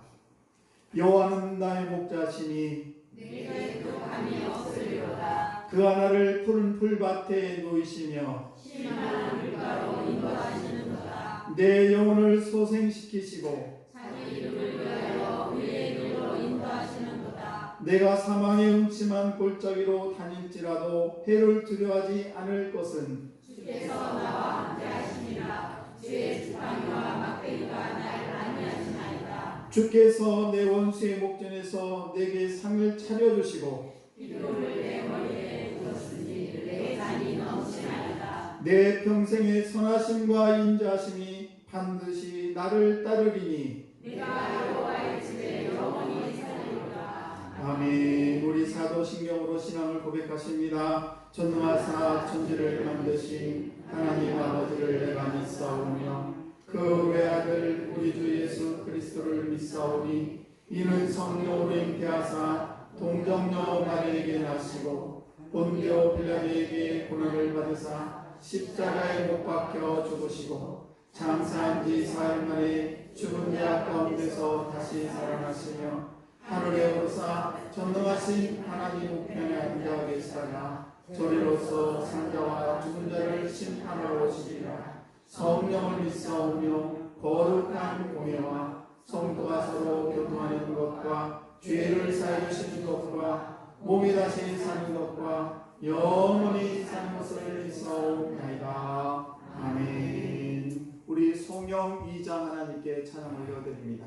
여호와는 나의 목자시니 내게 부족함이 없으리로다. 그 하나를 푸른 풀밭에 놓이시며 심한 물가로 인도하시는도다. 내 영혼을 소생시키시고 자기 이름을 위하여 의의 길로 인도하시는도다. 내가 사망의 음침한 골짜기로 다닐지라도 해를 두려워하지 않을 것은 주께서 나와 함께하시니라. 주의 지팡이와 막대기가 나를 안위하시나이다. 주께서 내 원수의 목전에서 내게 상을 차려주시고 비료를 내 머리에 부었으니 내 잔이 넘치나이다. 내 평생의 선하심과 인자하심이 반드시 나를 따르리니 내가 여호와의 집에 영원히 살리로다. 아멘. 우리 사도신경으로 신앙을 고백하십니다. 전능하사 천지를 만드신 하나님 아버지를 내가 믿사오며 그 외아들 우리 주 예수 그리스도를 믿사오니 이는 성령으로 잉태하사 동정녀 마리에게 나시고 본디오 빌라도에게 고난을 받으사 십자가에 못 박혀 죽으시고 장사한 지 사흘 만에 죽은 자 가운데서 다시 살아나시며 하늘에 오르사 전능하신 하나님 우편에 앉아 계시다가 저리로서 산자와 죽은 자를 심판하러 오시리라. 성령을 믿사오며 거룩한 공예와 성도가 서로 교통하는 것과 죄를 사해 주시는 것과 몸이 다시 사는 것과 영원히 사는 것을 믿사옵나이다. 아멘. 우리 성령 2장 하나님께 찬양 올려드립니다.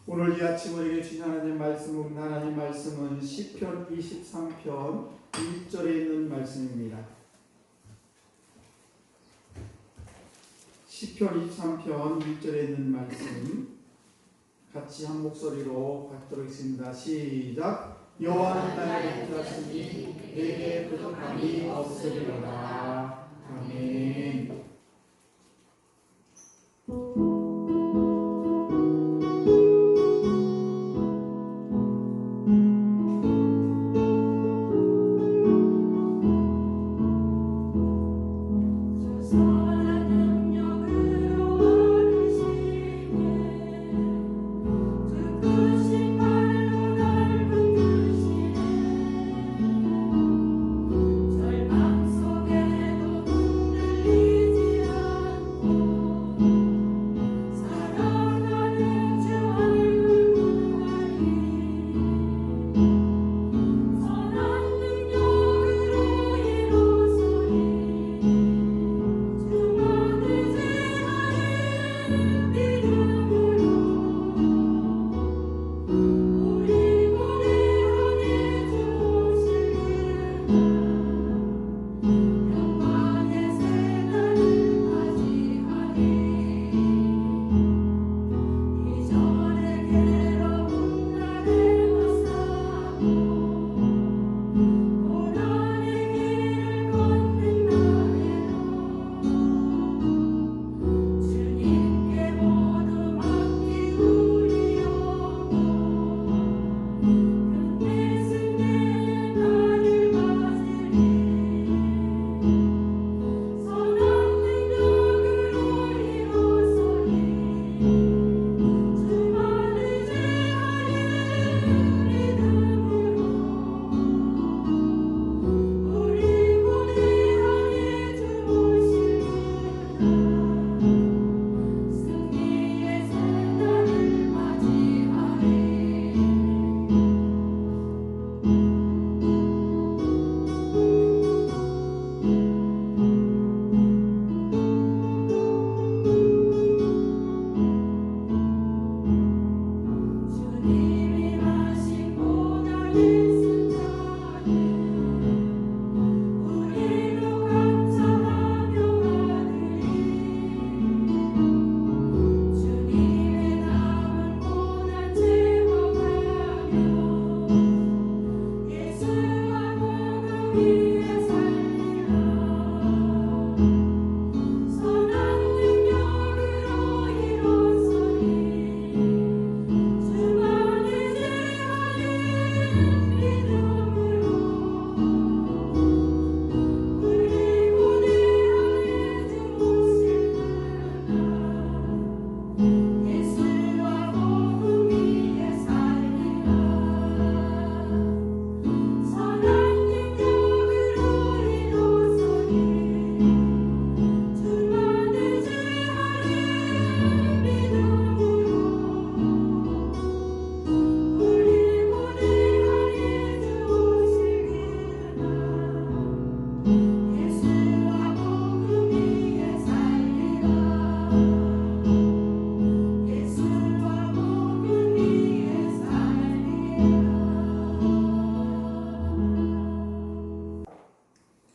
오늘 이 아침 우리에게 주신 하나님 말씀은 시편 23편 1절에 있는 말씀입니다. 시편 23편 1절에 있는 말씀 같이 한 목소리로 받도록 하겠습니다. 시작. 여호와는 나의 목자시니 내게 부족함이 없으리로다. 아멘.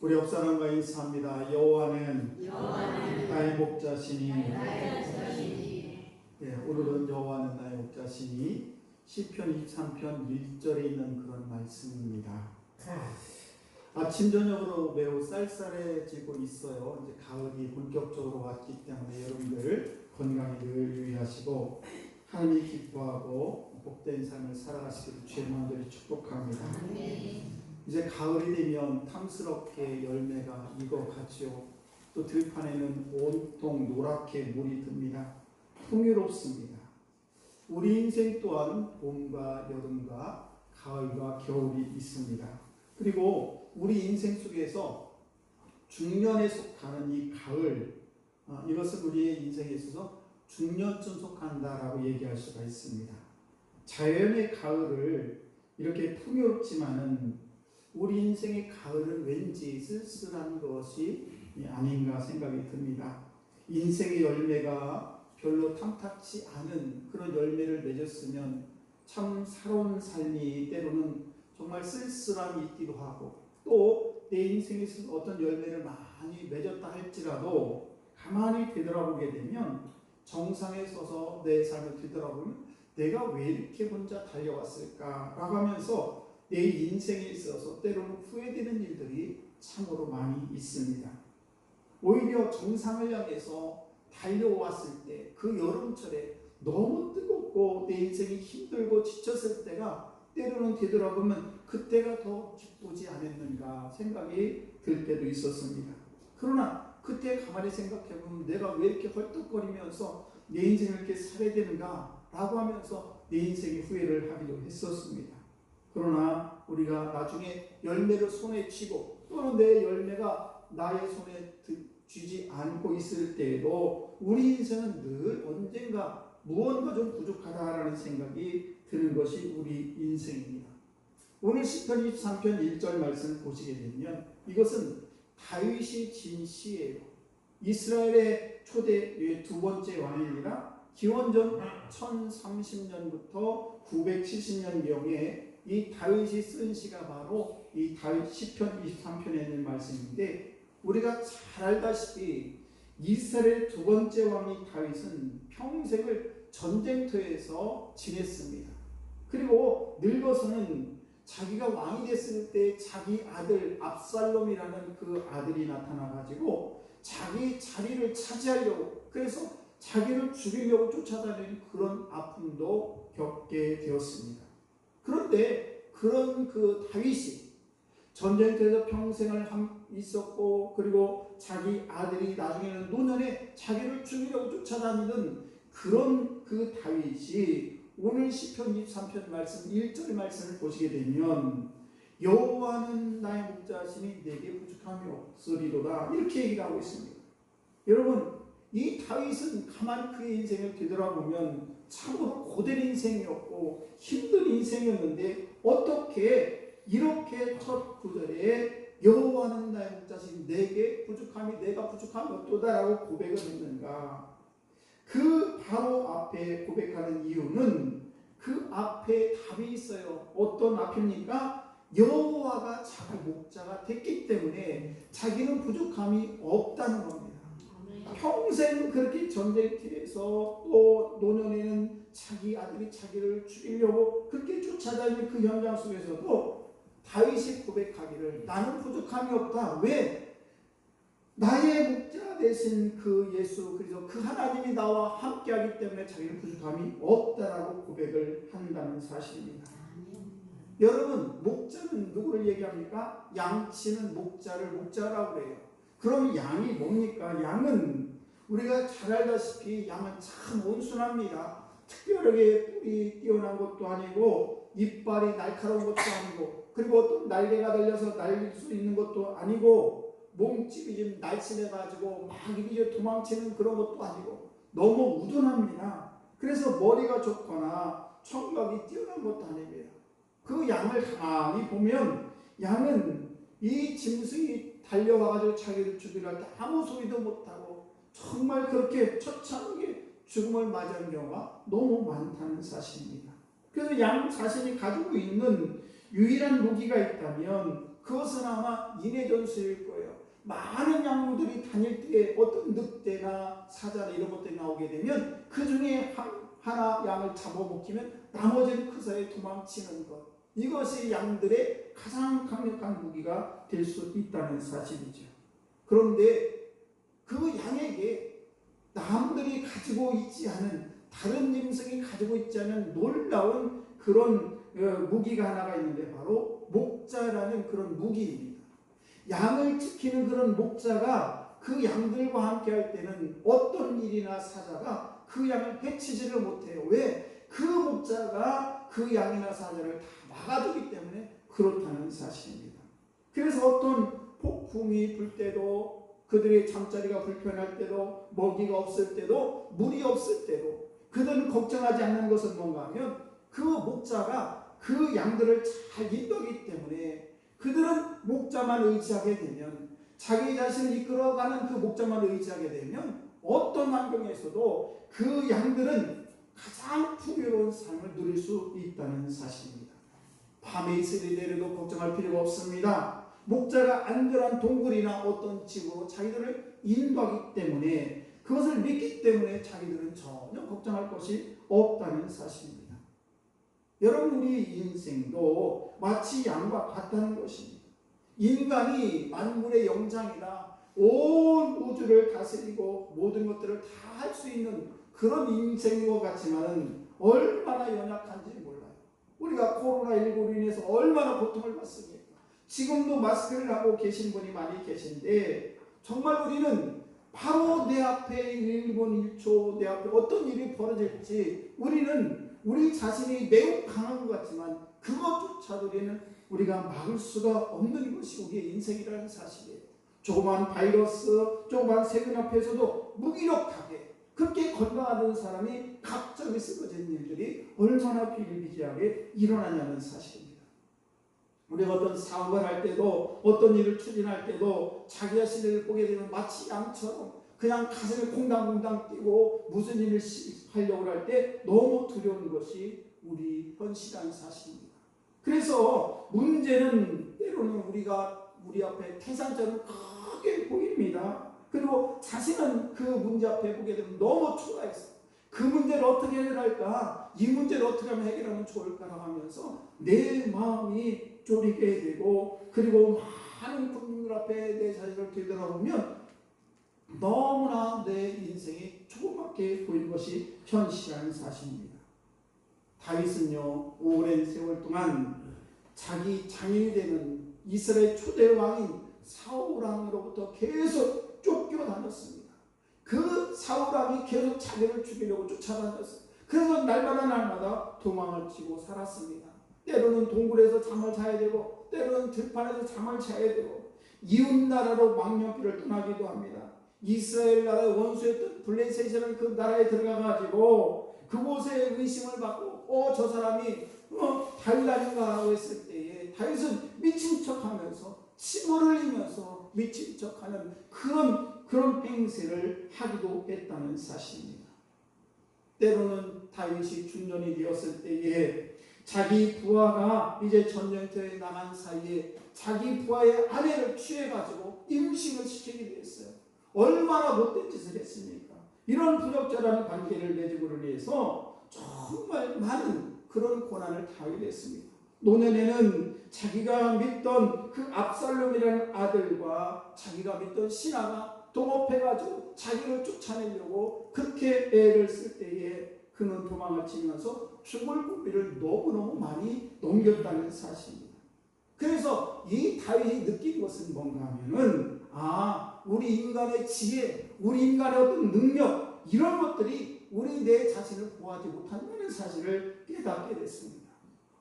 우리 옆사람과 인사합니다. 여호와는 나의 목자시니. 오늘은 여호와는 나의 목자시니 시편 23편 1절에 있는 그런 말씀입니다. 아침 저녁으로 매우 쌀쌀해지고 있어요. 이제 가을이 본격적으로 왔기 때문에 여러분들 건강에 늘 유의하시고 하나님이 기뻐하고 복된 삶을 살아가시기를 주의 마음대로 축복합니다. 이제 가을이 되면 탐스럽게 열매가 익어가지요. 또 들판에는 온통 노랗게 물이 듭니다. 풍요롭습니다. 우리 인생 또한 봄과 여름과 가을과 겨울이 있습니다. 그리고 우리 인생 속에서 중년에 속하는 이 가을, 이것은 우리의 인생에 있어서 중년쯤 속한다라고 얘기할 수가 있습니다. 자연의 가을을 이렇게 풍요롭지만은 우리 인생의 가을은 왠지 쓸쓸한 것이 아닌가 생각이 듭니다. 인생의 열매가 별로 탐탁치 않은 그런 열매를 맺었으면 참 살아온 삶이 때로는 정말 쓸쓸함이 있기도 하고, 또 내 인생에서 어떤 열매를 많이 맺었다 할지라도 가만히 되돌아보게 되면 정상에 서서 내 삶을 뒤돌아보면 내가 왜 이렇게 혼자 달려왔을까 하면서 내 인생에 있어서 때로는 후회되는 일들이 참으로 많이 있습니다. 오히려 정상을 향해서 달려왔을 때 그 여름철에 너무 뜨겁고 내 인생이 힘들고 지쳤을 때가 때로는 되돌아보면 그때가 더 기쁘지 않았는가 생각이 들 때도 있었습니다. 그러나 그때 가만히 생각해보면 내가 왜 이렇게 헐떡거리면서 내 인생을 이렇게 살아야 되는가 라고 하면서 내 인생의 후회를 하기도 했었습니다. 그러나 우리가 나중에 열매를 손에 쥐고 또는 내 열매가 나의 손에 쥐지 않고 있을 때에도 우리 인생은 늘 언젠가 무언가 좀 부족하다라는 생각이 드는 것이 우리 인생입니다. 오늘 시편 23편 1절 말씀을 보시게 되면 이것은 다윗이 진 시예요. 이스라엘의 초대 두 번째 왕입니다. 기원전 1030년부터 970년경에 이 다윗이 쓴 시가 바로 이 다윗 시편 23편에 있는 말씀인데, 우리가 잘 알다시피 이스라엘의 두 번째 왕이 다윗은 평생을 전쟁터에서 지냈습니다. 그리고 늙어서는 자기가 왕이 됐을 때 자기 아들 압살롬이라는 그 아들이 나타나가지고 자기 자리를 차지하려고, 그래서 자기를 죽이려고 쫓아다니는 그런 아픔도 겪게 되었습니다. 그런데 그런 그 다윗이 전쟁터에서 평생을 있었고, 그리고 자기 아들이 나중에는 노년에 자기를 죽이려고 쫓아다니던 그런 그 다윗이 오늘 시편 23편 말씀 1절 말씀을 보시게 되면 여호와는 나의 목자시니 내게 부족함이 없으리로다 이렇게 얘기를 하고 있습니다. 여러분, 이 다윗은 가만히 그의 인생을 뒤돌아보면 참으로 고된 인생이었고 힘든 인생이었는데 어떻게 이렇게 첫 구절에 여호와는 나의 목자시니 내게 부족함이 내가 부족함이 없도다라고 고백을 했는가? 그 바로 앞에 고백하는 이유는 그 앞에 답이 있어요. 어떤 앞입니까? 여호와가 자기 목자가 됐기 때문에 자기는 부족함이 없다는 겁니다. 평생 그렇게 전쟁터에서 또 노년에는 자기 아들이 자기를 죽이려고 그렇게 쫓아다니는 그 현장 속에서도 다윗이 고백하기를 나는 부족함이 없다. 왜? 나의 목자 되신 그 예수 그리스도 그 하나님이 나와 함께하기 때문에 자기는 부족함이 없다라고 고백을 한다는 사실입니다. 여러분, 목자는 누구를 얘기합니까? 양치는 목자를 목자라고 그래요. 그럼 양이 뭡니까? 양은 우리가 잘 알다시피 양은 참 온순합니다. 특별하게 뿔이 뛰어난 것도 아니고 이빨이 날카로운 것도 아니고 그리고 또 날개가 달려서 날릴 수 있는 것도 아니고 몸집이 좀 날씬해가지고 막 이리저리 도망치는 그런 것도 아니고 너무 우둔합니다. 그래서 머리가 좋거나 청각이 뛰어난 것도 아닙니다. 그 양을 가만히 보면 양은 이 짐승이 달려와가지고 자기를 죽이려 할 때 아무 소리도 못하고 정말 그렇게 처참하게 죽음을 맞이하는 경우가 너무 많다는 사실입니다. 그래서 양 자신이 가지고 있는 유일한 무기가 있다면 그것은 아마 인해전술일 거예요. 많은 양들이 다닐 때 어떤 늑대나 사자나 이런 것들이 나오게 되면 그 중에 하나 양을 잡아먹히면 나머지는 그 사이에 도망치는 것. 이것이 양들의 가장 강력한 무기가 될 수 있다는 사실이죠. 그런데 그 양에게 남들이 가지고 있지 않은 다른 짐승이 가지고 있지 않은 놀라운 그런 무기가 하나가 있는데 바로 목자라는 그런 무기입니다. 양을 지키는 그런 목자가 그 양들과 함께 할 때는 어떤 일이나 사자가 그 양을 해치지를 못해요. 왜? 그 목자가 그 양이나 사자를 다 막아주기 때문에 그렇다는 사실입니다. 그래서 어떤 폭풍이 불 때도 그들의 잠자리가 불편할 때도 먹이가 없을 때도 물이 없을 때도 그들은 걱정하지 않는 것은 뭔가 하면 그 목자가 그 양들을 잘 인도하기 때문에 그들은 목자만 의지하게 되면 자기 자신을 이끌어가는 그 목자만 의지하게 되면 어떤 환경에서도 그 양들은 가장 풍요로운 삶을 누릴 수 있다는 사실입니다. 밤에 이슬이 내려도 걱정할 필요가 없습니다. 목자가 안전한 동굴이나 어떤 집으로 자기들을 인도하기 때문에 그것을 믿기 때문에 자기들은 전혀 걱정할 것이 없다는 사실입니다. 여러분, 우리 인생도 마치 양과 같다는 것입니다. 인간이 만물의 영장이라 온 우주를 다스리고 모든 것들을 다 할 수 있는 그런 인생인 것 같지만 얼마나 연약한지 몰라요. 우리가 코로나19로 인해서 얼마나 고통을 받습니까? 지금도 마스크를 하고 계신 분이 많이 계신데 정말 우리는 바로 내 앞에 1분 1초 내 앞에 어떤 일이 벌어질지 우리는 우리 자신이 매우 강한 것 같지만 그것조차도 우리가 막을 수가 없는 것이 우리의 인생이라는 사실이에요. 조그만 바이러스, 조그만 세균 앞에서도 무기력하게 그렇게 건강하던 사람이 갑자기 쓰러진 일들이 얼마나 비일비재하게 일어나냐는 사실입니다. 우리가 어떤 사업을 할 때도 어떤 일을 추진할 때도 자기 자신을 보게 되면 마치 양처럼 그냥 가슴에 콩당콩당 뛰고 무슨 일을 하려고 할 때 너무 두려운 것이 우리 현실이라는 사실입니다. 그래서 문제는 때로는 우리가 우리 앞에 태산처럼 크게 보입니다. 그리고 자신은 그 문제 앞에 보게 되면 너무 초라해서 그 문제를 어떻게 해결할까? 이 문제를 어떻게 하면 해결하면 좋을까라고 하면서 내 마음이 쫄이게 되고 그리고 많은 국민들 앞에 내 자신을 되돌아보면 너무나 내 인생이 조그맣게 보이는 것이 현실이라는 사실입니다. 다윗은요, 오랜 세월 동안 자기 장인이 되는 이스라엘 초대 왕인 사울왕으로부터 계속 쫓겨다녔습니다. 그 사울왕이 계속 자기를 죽이려고 쫓아다녔어요. 그래서 날마다 도망을 치고 살았습니다. 때로는 동굴에서 잠을 자야 되고 때로는 들판에서 잠을 자야 되고 이웃나라로 망명길을 떠나기도 합니다. 이스라엘 나라의 원수였던 블레셋이라는 그 나라에 들어가가지고 그곳에 의심을 받고 저 사람이 다윗 아닌가 하고 했을 때에 다윗은 미친 척하면서 침을 흘리면서 미친 척하는 그런 행세를 하기도 했다는 사실입니다. 때로는 다윗이 중년이 되었을 때에 자기 부하가 이제 전쟁터에 나간 사이에 자기 부하의 아내를 취해가지고 임신을 시키기도 했어요. 얼마나 못된 짓을 했습니까? 이런 부적절한 관계를 맺음으로 인해서 정말 많은 그런 고난을 당하게 됐습니다. 노년에는 자기가 믿던 그 압살롬이라는 아들과 자기가 믿던 신하가 동업해가지고 자기를 쫓아내려고 그렇게 애를 쓸 때에 그는 도망을 치면서 죽을 고비를 너무너무 많이 넘겼다는 사실입니다. 그래서 이 다윗이 느낀 것은 뭔가 하면은 우리 인간의 지혜, 우리 인간의 어떤 능력 이런 것들이 우리 내 자신을 보호하지 못한다는 사실을 깨닫게 됐습니다.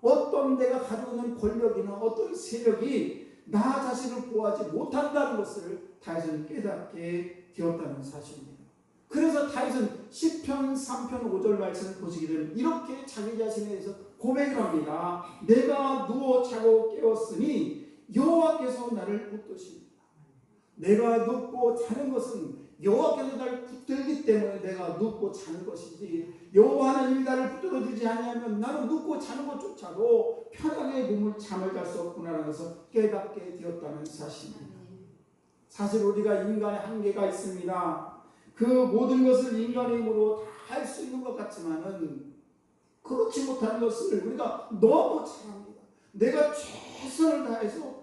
어떤 내가 가지고 있는 권력이나 어떤 세력이 나 자신을 보호하지 못한다는 것을 다윗은 깨닫게 되었다는 사실입니다. 그래서 다윗은 시편 3편 5절 말씀을 보시게 되면 이렇게 자기 자신에 대해서 고백을 합니다. 내가 누워 자고 깨었으니 여호와께서 나를 붙드십니다. 내가 눕고 자는 것은 여호와께서 나를 붙들기 때문에 내가 눕고 자는 것이지, 여호와는 나를 붙들어 주지 아니하면 나는 눕고 자는 것조차도 편하게 잠을 잘 수 없구나라는 것을 깨닫게 되었다는 사실입니다. 사실 우리가 인간의 한계가 있습니다. 그 모든 것을 인간의 힘으로 다 할 수 있는 것 같지만은 그렇지 못한 것을 우리가 너무 잘합니다. 내가 최선을 다해서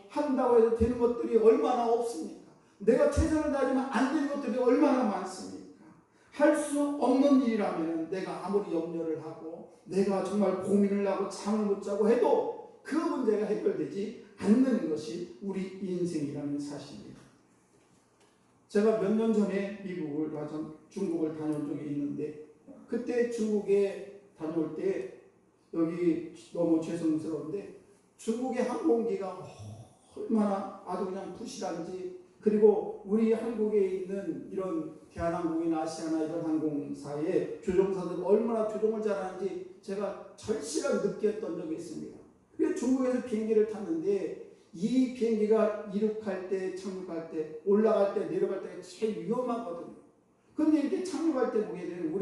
한다고 해서 되는 것들이 얼마나 없습니까? 내가 최선을 다하지만 안 되는 것들이 얼마나 많습니까? 할 수 없는 일이라면 내가 아무리 염려를 하고 내가 정말 고민을 하고 잠을 못 자고 해도 그 문제가 해결되지 않는 것이 우리 인생이라는 사실입니다. 제가 몇 년 전에 중국을 다녀온 적이 있는데, 그때 중국에 다녀올 때 여기 너무 죄송스러운데 중국의 항공기가 얼마나 아주 그냥 부실한지, 그리고 우리 한국에 있는 이런 대한항공이나 아시아나 이런 항공사의 조종사들 얼마나 조종을 잘하는지 제가 절실하게 느꼈던 적이 있습니다. 그래서 중국에서 비행기를 탔는데 이 비행기가 이륙할 때, 착륙할 때, 올라갈 때, 내려갈 때가 제일 위험하거든요. 그런데 이렇게 착륙할 때 보게 되면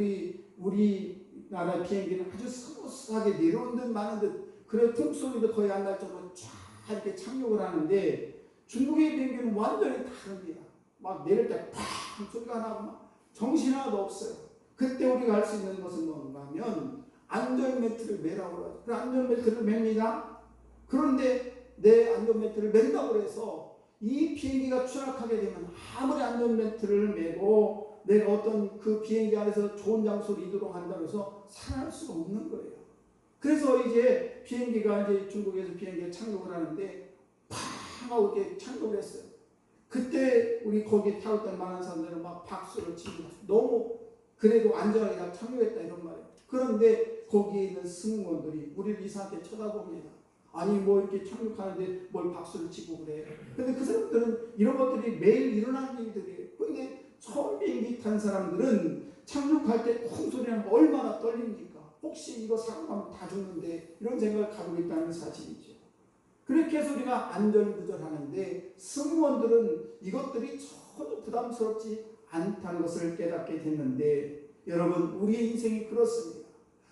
우리나라 비행기는 아주 스무스하게 내려온 듯 마는 듯, 그래 틈소리도 거의 안 날 정도로 쫙 이렇게 착륙을 하는데 중국의 비행기는 완전히 다릅니다. 막 내릴 때 팍 소리가 나고 막 정신 하나도 없어요. 그때 우리가 할 수 있는 것은 뭔가 하면 안전벨트를 매라고 하죠. 그 안전벨트를 맵니다. 그런데 내 안전벨트를 맨다고 해서 이 비행기가 추락하게 되면 아무리 안전벨트를 매고 내가 어떤 그 비행기 안에서 좋은 장소로 이동한다고 해서 살아날 수가 없는 거예요. 그래서 이제 비행기가 이제 중국에서 비행기에 착륙을 하는데 팡 하고 이렇게 착륙을 했어요. 그때 우리 거기 타고 있던 많은 사람들은 막 박수를 치고 너무 그래도 안전하게 다 착륙했다 이런 말이에요. 그런데 거기에 있는 승무원들이 우리를 이상하게 쳐다봅니다. 아니 뭐 이렇게 착륙하는데 뭘 박수를 치고 그래. 근데 그 사람들은 이런 것들이 매일 일어나는 일들이에요. 근데 처음 비행기 탄 사람들은 착륙할 때 쿵 소리 나면 얼마나 떨립니까? 혹시 이거 사고 나면 다 죽는데 이런 생각을 가지고 있다는 사실이죠. 그렇게 해서 우리가 안전구절하는데 승무원들은 이것들이 전혀 부담스럽지 않다는 것을 깨닫게 됐는데, 여러분 우리의 인생이 그렇습니다.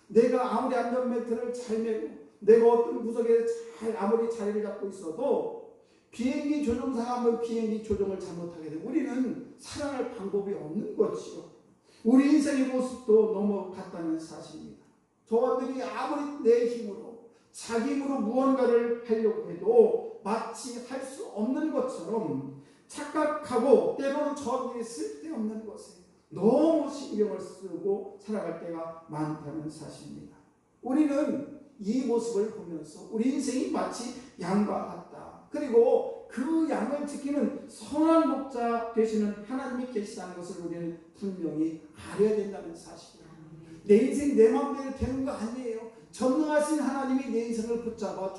내가 아무리 안전벨트를 잘 매고 내가 어떤 구석에 아무리 자리를 잡고 있어도 비행기 조종사가 한번 비행기 조종을 잘못하게 되면 우리는 살아날 방법이 없는 것이요. 우리 인생의 모습도 너무 같다는 사실입니다. 저들이 아무리 내 힘으로 자기 힘으로 무언가를 하려고 해도 마치 할 수 없는 것처럼 착각하고 때로는 저들이 쓸데없는 것에 너무 신경을 쓰고 살아갈 때가 많다는 사실입니다. 우리는 이 모습을 보면서 우리 인생이 마치 양과 같다. 그리고 그 양을 지키는 선한 목자 되시는 하나님이 계시다는 것을 우리는 분명히 알아야 된다는 사실입니다. 내 인생 내 마음대로 되는 거 아니에요. 전능하신 하나님이 내 인생을 붙잡아